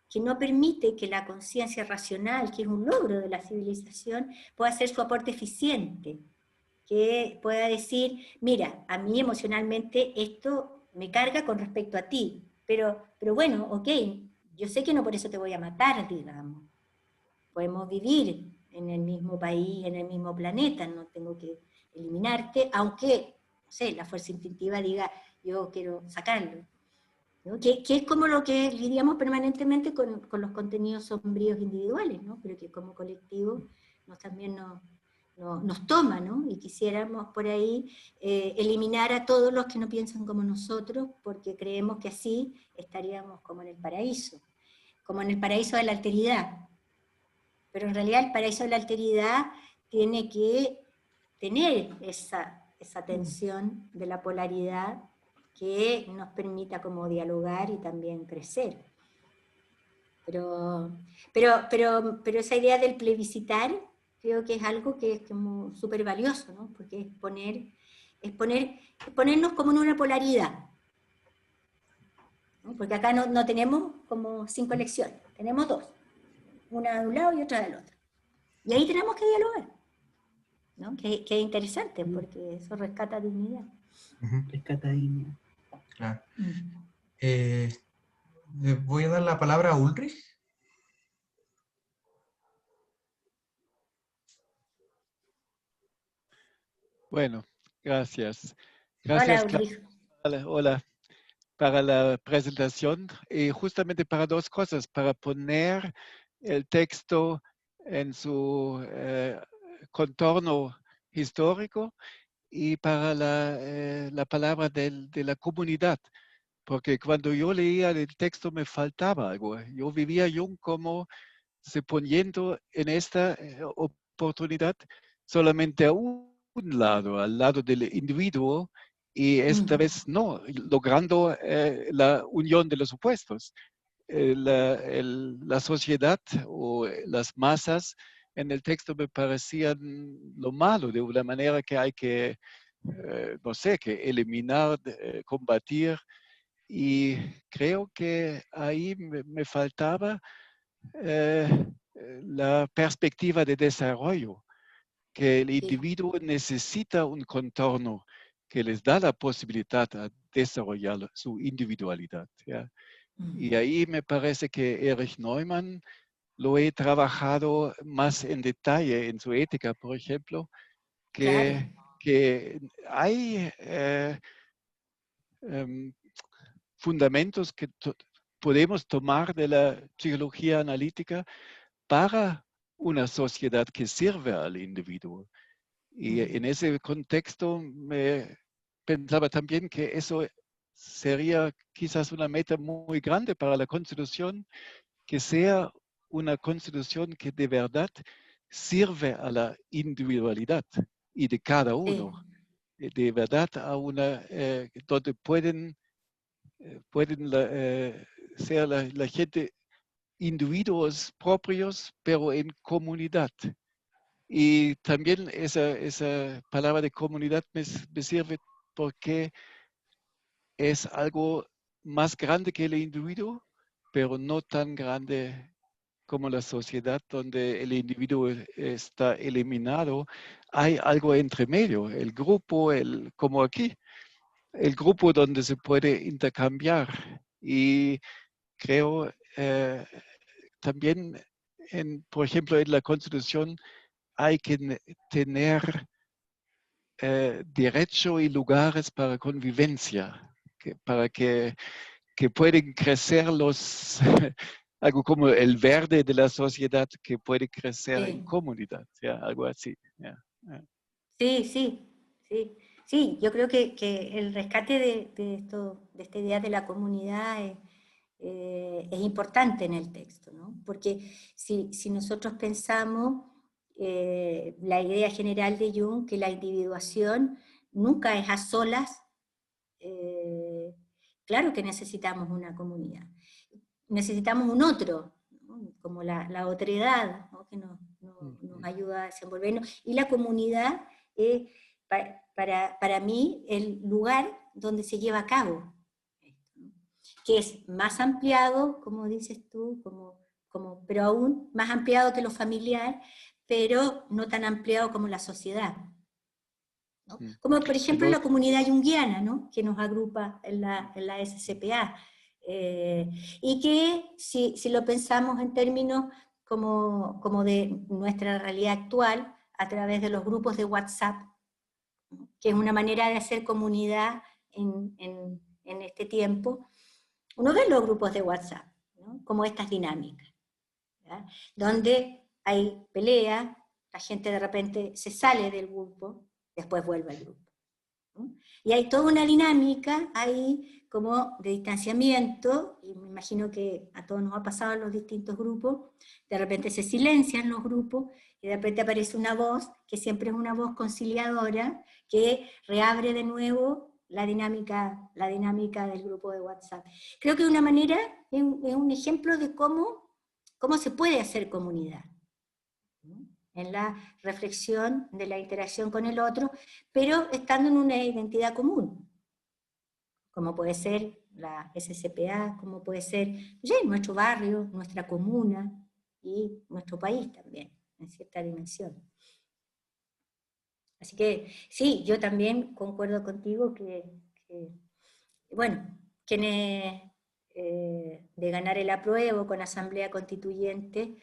que no permite que la conciencia racional, que es un logro de la civilización, pueda hacer su aporte eficiente, que pueda decir, mira, a mí emocionalmente esto me carga con respecto a ti, pero bueno, ok, yo sé que no por eso te voy a matar, digamos. Podemos vivir en el mismo país, en el mismo planeta, no tengo que eliminarte, aunque, no sé, la fuerza instintiva diga, yo quiero sacarlo, ¿no? Que es como lo que lidiamos permanentemente con los contenidos sombríos individuales, ¿no? Pero que como colectivo también nos nos toma, ¿no? Y quisiéramos por ahí eliminar a todos los que no piensan como nosotros, porque creemos que así estaríamos como en el paraíso de la alteridad. Pero en realidad el paraíso de la alteridad tiene que tener esa tensión de la polaridad que nos permita como dialogar y también crecer. Pero esa idea del plebiscitar creo que es algo que es como súper valioso, ¿no? Porque es ponernos como en una polaridad, ¿no? Porque acá no tenemos como 5 elecciones, tenemos 2, una de un lado y otra del otro. Y ahí tenemos que dialogar, ¿no? Que es interesante, porque eso rescata dignidad. Rescata dignidad. Claro. Le voy a dar la palabra a Ulrich. Bueno, gracias. Hola, Gracias, Ulrich. hola, para la presentación y justamente para 2 cosas, para poner el texto en su contorno histórico y para la palabra de la comunidad, porque cuando yo leía el texto me faltaba algo. Yo vivía Jung como se poniendo en esta oportunidad solamente a un lado, al lado del individuo, y esta vez no, logrando la unión de los opuestos. La sociedad o las masas en el texto me parecían lo malo, de una manera que hay que, no sé, que eliminar, combatir, y creo que ahí me faltaba la perspectiva de desarrollo, que el individuo necesita un contorno que les da la posibilidad de desarrollar su individualidad. ¿Ya? Y ahí me parece que Erich Neumann lo he trabajado más en detalle en su ética, por ejemplo, Claro. que hay fundamentos que podemos tomar de la psicología analítica para una sociedad que sirve al individuo. Y en ese contexto me pensaba también que eso sería quizás una meta muy grande para la Constitución, que sea una Constitución que de verdad sirve a la individualidad y de cada uno. De verdad a una, donde pueden ser la gente individuos propios, pero en comunidad. Y también esa palabra de comunidad me sirve porque es algo más grande que el individuo, pero no tan grande como la sociedad donde el individuo está eliminado. Hay algo entre medio, el grupo, como aquí, el grupo donde se puede intercambiar. Y creo también, por ejemplo, en la Constitución hay que tener derecho y lugares para convivencia, para que pueden crecer algo como el verde de la sociedad que puede crecer en comunidad, ¿ya? Algo así. ¿Ya? Sí, yo creo que el rescate de esta idea de la comunidad es importante en el texto, ¿no? Porque si nosotros pensamos la idea general de Jung, que la individuación nunca es a solas, claro que necesitamos una comunidad. Necesitamos un otro, ¿no? Como la otredad, ¿no? Que nos ayuda a desenvolvernos. Y la comunidad es, para mí, el lugar donde se lleva a cabo esto, ¿no? Que es más ampliado, como dices tú, pero aún más ampliado que lo familiar, pero no tan ampliado como la sociedad, ¿no? Como por ejemplo la comunidad junguiana, ¿no? Que nos agrupa en la SCPA, y que si lo pensamos en términos como de nuestra realidad actual, a través de los grupos de WhatsApp, ¿no? Que es una manera de hacer comunidad en este tiempo, uno ve los grupos de WhatsApp, ¿no? Como estas dinámicas, ¿ya? Donde hay pelea, la gente de repente se sale del grupo, después vuelve al grupo, ¿no? Y hay toda una dinámica ahí como de distanciamiento, y me imagino que a todos nos ha pasado en los distintos grupos, de repente se silencian los grupos, y de repente aparece una voz, que siempre es una voz conciliadora, que reabre de nuevo la dinámica del grupo de WhatsApp. Creo que de una manera es un ejemplo de cómo se puede hacer comunidad, ¿no? En la reflexión de la interacción con el otro, pero estando en una identidad común, como puede ser la SCPA, como puede ser nuestro barrio, nuestra comuna y nuestro país también, en cierta dimensión. Así que sí, yo también concuerdo contigo que bueno, quienes de ganar el apruebo con asamblea constituyente,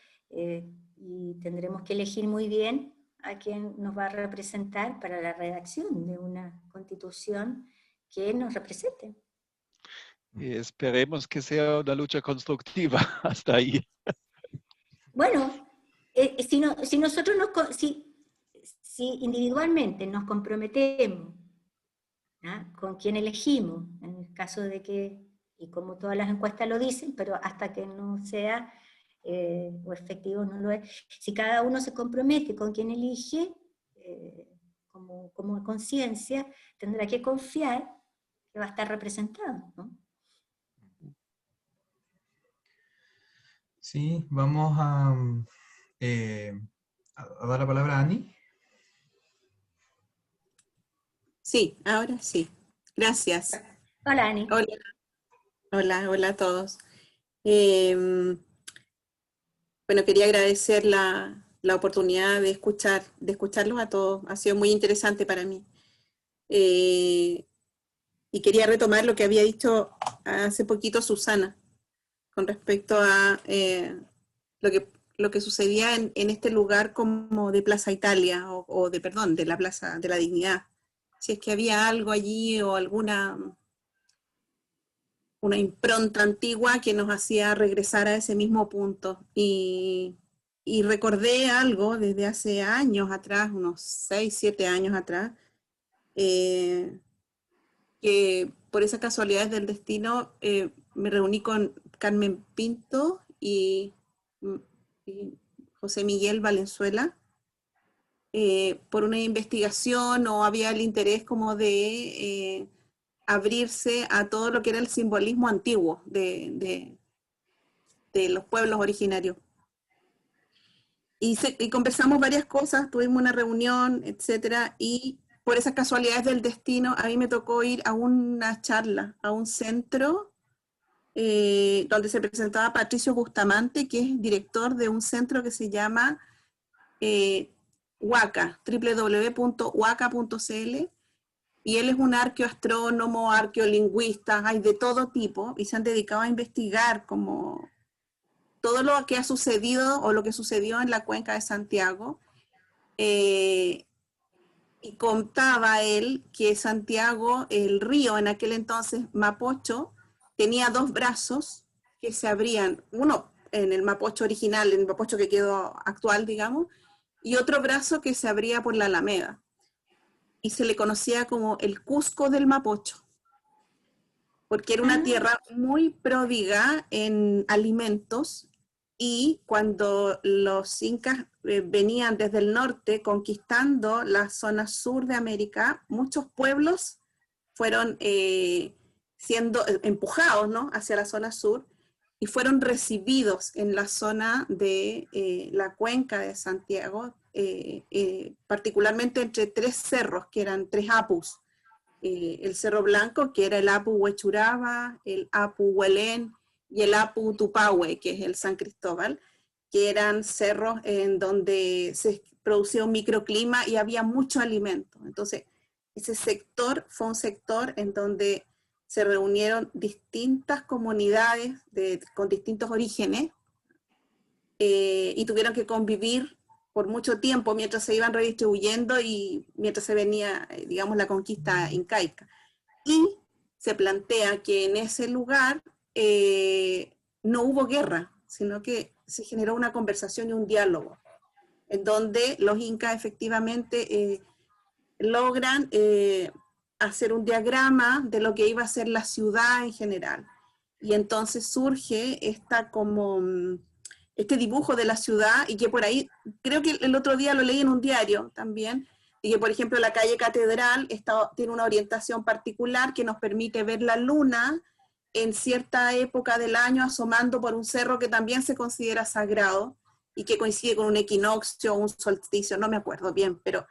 y tendremos que elegir muy bien a quién nos va a representar para la redacción de una constitución que nos represente. Y esperemos que sea una lucha constructiva hasta ahí. Bueno, si nosotros si individualmente nos comprometemos, ¿ah?, con quién elegimos, en el caso de que, y como todas las encuestas lo dicen, pero hasta que no sea o efectivo no lo es, si cada uno se compromete con quién elige, como conciencia, tendrá que confiar que va a estar representado, ¿no? Sí, vamos a dar la palabra a Ani. Sí, ahora sí. Gracias. Hola, Ani. Hola a todos. Bueno, quería agradecer la oportunidad de escucharlos a todos. Ha sido muy interesante para mí. Y quería retomar lo que había dicho hace poquito Susana con respecto a lo que sucedía en este lugar como de Plaza Italia de la Plaza de la Dignidad. Si es que había algo allí o una impronta antigua que nos hacía regresar a ese mismo punto. Y recordé algo desde hace años atrás, unos 6, 7 años atrás, que por esas casualidades del destino me reuní con Carmen Pinto y José Miguel Valenzuela por una investigación, o había el interés como de abrirse a todo lo que era el simbolismo antiguo de los pueblos originarios. Y conversamos varias cosas, tuvimos una reunión, etcétera, y por esas casualidades del destino, a mí me tocó ir a una charla, a un centro donde se presentaba Patricio Bustamante, que es director de un centro que se llama Huaca, www.huaca.cl, y él es un arqueoastrónomo, arqueolingüista, hay de todo tipo, y se han dedicado a investigar como todo lo que ha sucedido o lo que sucedió en la cuenca de Santiago. Y contaba él que Santiago, el río en aquel entonces, Mapocho, tenía 2 brazos que se abrían, uno en el Mapocho original, en el Mapocho que quedó actual, digamos, y otro brazo que se abría por la Alameda. Y se le conocía como el Cusco del Mapocho, porque era una tierra muy pródiga en alimentos, y cuando los incas venían desde el norte conquistando la zona sur de América, muchos pueblos fueron siendo empujados, ¿no?, hacia la zona sur, y fueron recibidos en la zona de la cuenca de Santiago, particularmente entre 3 cerros, que eran 3 apus. El Cerro Blanco, que era el Apu Huechuraba, el Apu Huelén y el Apu Tupahue, que es el San Cristóbal, que eran cerros en donde se producía un microclima y había mucho alimento. Entonces, ese sector fue un sector en donde se reunieron distintas comunidades con distintos orígenes y tuvieron que convivir por mucho tiempo mientras se iban redistribuyendo y mientras se venía, digamos, la conquista incaica. Y se plantea que en ese lugar no hubo guerra, sino que se generó una conversación y un diálogo. en donde los incas efectivamente logran hacer un diagrama de lo que iba a ser la ciudad en general. Y entonces surge este dibujo de la ciudad, y que por ahí, creo que el otro día lo leí en un diario también, y que por ejemplo la calle Catedral tiene una orientación particular que nos permite ver la luna en cierta época del año asomando por un cerro que también se considera sagrado, y que coincide con un equinoccio o un solsticio, no me acuerdo bien, pero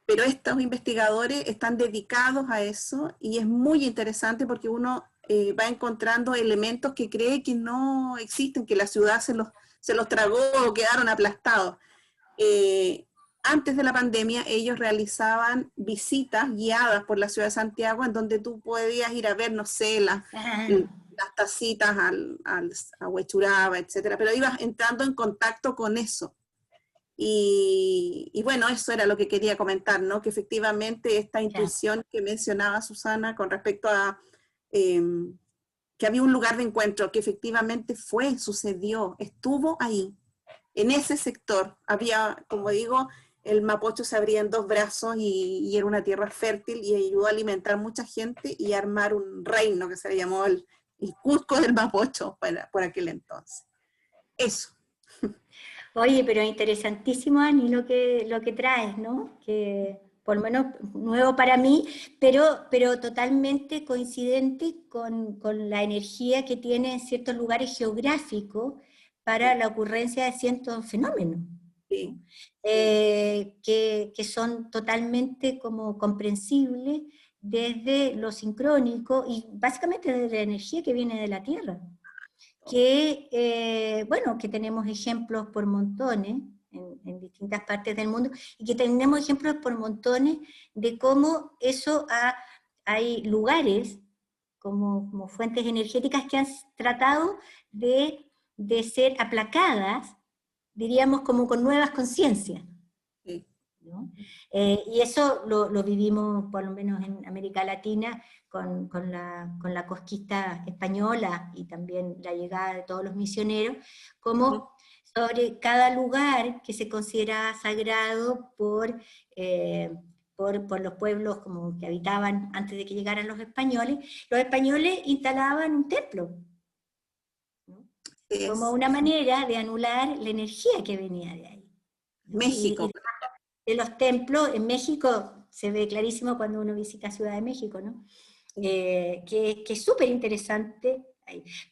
estos investigadores están dedicados a eso, y es muy interesante porque uno va encontrando elementos que cree que no existen, que la ciudad se los tragó o quedaron aplastados. Antes de la pandemia, ellos realizaban visitas guiadas por la ciudad de Santiago, en donde tú podías ir a ver, no sé, las tacitas a Huechuraba, etcétera, pero ibas entrando en contacto con eso. Y bueno, eso era lo que quería comentar, ¿no? Que efectivamente esta intuición que mencionaba Susana con respecto a que había un lugar de encuentro, que efectivamente sucedió, estuvo ahí, en ese sector. Había, como digo, el Mapocho se abría en dos brazos y era una tierra fértil, y ayudó a alimentar mucha gente y a armar un reino que se le llamó el Cusco del Mapocho por aquel entonces. Eso. Oye, pero interesantísimo, Ani, lo que traes, ¿no? Que por lo menos nuevo para mí, pero totalmente coincidente con la energía que tiene en ciertos lugares geográficos para la ocurrencia de ciertos fenómenos. Sí. Que son totalmente como comprensibles desde lo sincrónico y básicamente desde la energía que viene de la Tierra. Bueno, que tenemos ejemplos por montones en distintas partes del mundo, y que tenemos ejemplos por montones de cómo hay lugares como fuentes energéticas que han tratado de ser aplacadas, diríamos, como con nuevas conciencias. Sí. ¿No? Y eso lo vivimos por lo menos en América Latina con la conquista española y también la llegada de todos los misioneros, como sobre cada lugar que se considera sagrado por los pueblos como que habitaban antes de que llegaran los españoles instalaban un templo, ¿no? Como una manera de anular la energía que venía de ahí. ¿No? México. De los templos, en México se ve clarísimo cuando uno visita Ciudad de México, ¿no? Que es súper interesante.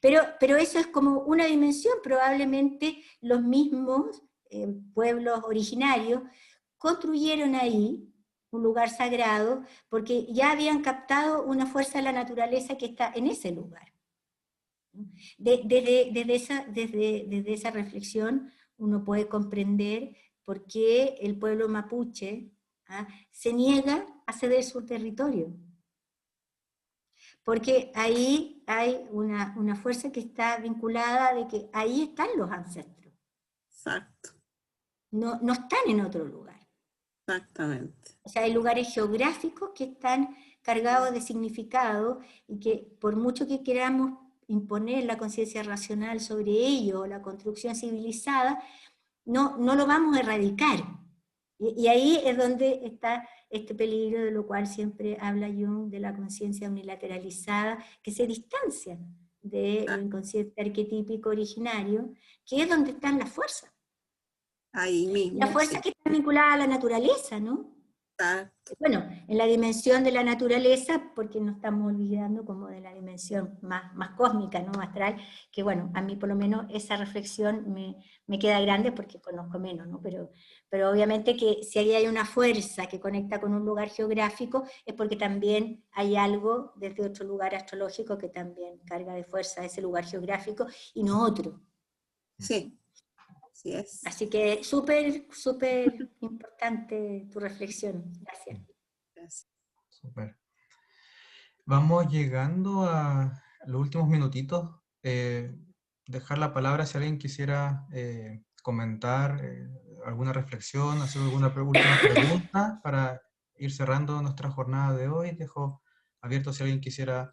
Pero eso es como una dimensión, probablemente los mismos pueblos originarios construyeron ahí un lugar sagrado, porque ya habían captado una fuerza de la naturaleza que está en ese lugar. Desde esa reflexión uno puede comprender por qué el pueblo mapuche se niega a ceder su territorio. Porque ahí hay una fuerza que está vinculada de que ahí están los ancestros. Exacto. No están en otro lugar. Exactamente. O sea, hay lugares geográficos que están cargados de significado y que por mucho que queramos imponer la conciencia racional sobre ello, la construcción civilizada, no lo vamos a erradicar. Y ahí es donde está este peligro de lo cual siempre habla Jung, de la conciencia unilateralizada, que se distancia del inconsciente arquetípico originario, que es donde están las fuerzas. Ahí mismo. Las fuerzas que están vinculadas a la naturaleza, ¿no? Bueno, en la dimensión de la naturaleza, porque nos estamos olvidando como de la dimensión más cósmica, ¿no? Astral, que bueno, a mí por lo menos esa reflexión me queda grande porque conozco menos, ¿no? Pero obviamente que si ahí hay una fuerza que conecta con un lugar geográfico, es porque también hay algo desde otro lugar astrológico que también carga de fuerza ese lugar geográfico y no otro. Sí. Así es. Así que súper, súper importante tu reflexión. Gracias. Gracias. Súper. Vamos llegando a los últimos minutitos. Dejar la palabra si alguien quisiera comentar alguna reflexión, hacer alguna última pregunta para ir cerrando nuestra jornada de hoy. Dejo abierto si alguien quisiera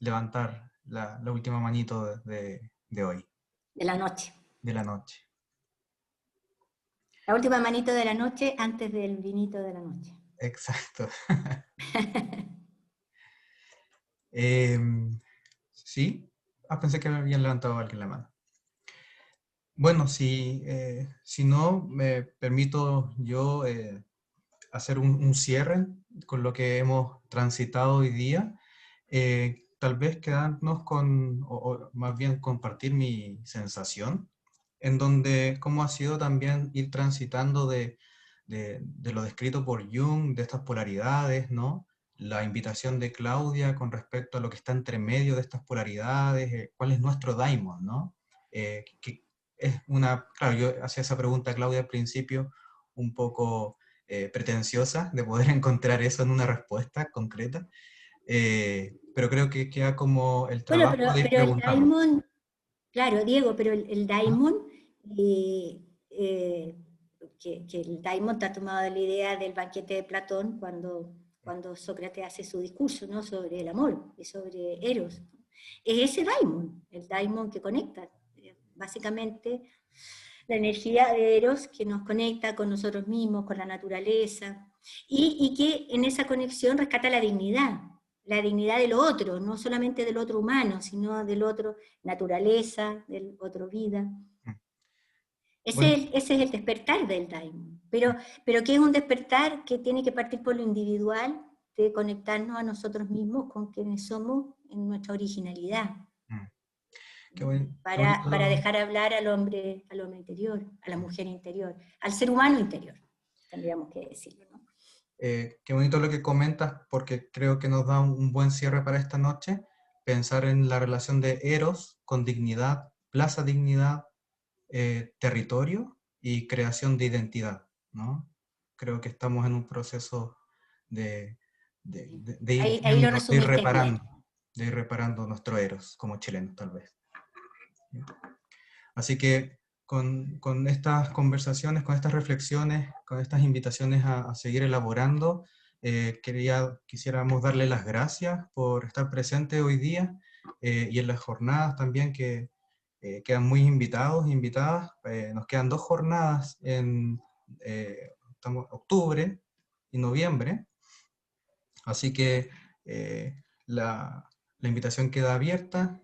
levantar la última manito de hoy. De la noche. De la noche. La última manito de la noche antes del vinito de la noche. Exacto. ¿Sí? Pensé que habían levantado alguien la mano. Bueno, si no, me permito yo hacer un cierre con lo que hemos transitado hoy día. Tal vez quedarnos con, o más bien compartir mi sensación, en donde cómo ha sido también ir transitando de lo descrito por Jung, de estas polaridades, ¿no? La invitación de Claudia con respecto a lo que está entre medio de estas polaridades, cuál es nuestro daimon, ¿no? Que es claro, yo hacía esa pregunta a Claudia al principio, un poco pretenciosa, de poder encontrar eso en una respuesta concreta, pero creo que queda como el Bueno, trabajo de ir pero el preguntando. daimon, claro, Diego, pero el daimon, que el daimon está tomado de la idea del banquete de Platón cuando Sócrates hace su discurso, ¿no? Sobre el amor y sobre Eros. Es ese daimon, el daimon que conecta, básicamente la energía de Eros que nos conecta con nosotros mismos, con la naturaleza, y que en esa conexión rescata la dignidad del otro, no solamente del otro humano, sino del otro naturaleza, del otro vida. Bueno, Ese es el despertar del daimon, pero que es un despertar que tiene que partir por lo individual, de conectarnos a nosotros mismos con quienes somos en nuestra originalidad. qué Para dejar hablar al hombre interior, a la mujer interior, al ser humano interior, tendríamos que decirlo, ¿no? Qué bonito lo que comentas, porque creo que nos da un buen cierre para esta noche, pensar en la relación de Eros con dignidad, plaza dignidad, territorio y creación de identidad, ¿no? Creo que estamos en un proceso de ir Ahí viendo, lo resumiste bien. de ir reparando nuestro Eros como chilenos, tal vez. Así que con estas conversaciones, con estas reflexiones, con estas invitaciones a seguir elaborando, quisiéramos darle las gracias por estar presente hoy día y en las jornadas también que quedan muy invitados, invitadas. Nos quedan 2 jornadas en octubre y noviembre, así que la invitación queda abierta.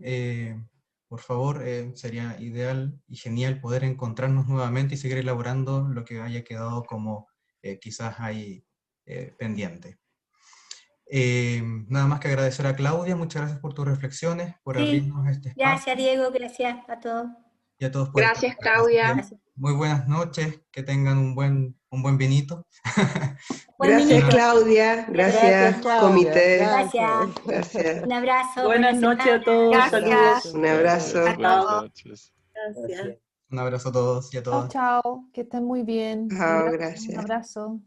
Por favor, sería ideal y genial poder encontrarnos nuevamente y seguir elaborando lo que haya quedado como quizás ahí pendiente. Nada más que agradecer a Claudia, muchas gracias por tus reflexiones, por abrirnos este espacio. Gracias, Diego, gracias a todos. Y a todos por Gracias, estar. Claudia. Muy buenas noches, que tengan un buen vinito. Gracias, Claudia. Gracias, Claudia. comité. Gracias. Gracias. Un abrazo. Buenas noches a todos, Gracias. saludos. Un abrazo. Buenas noches. Gracias. Un abrazo a todos y a Chao, todas. chao, que estén muy bien. Chao, Un gracias. abrazo.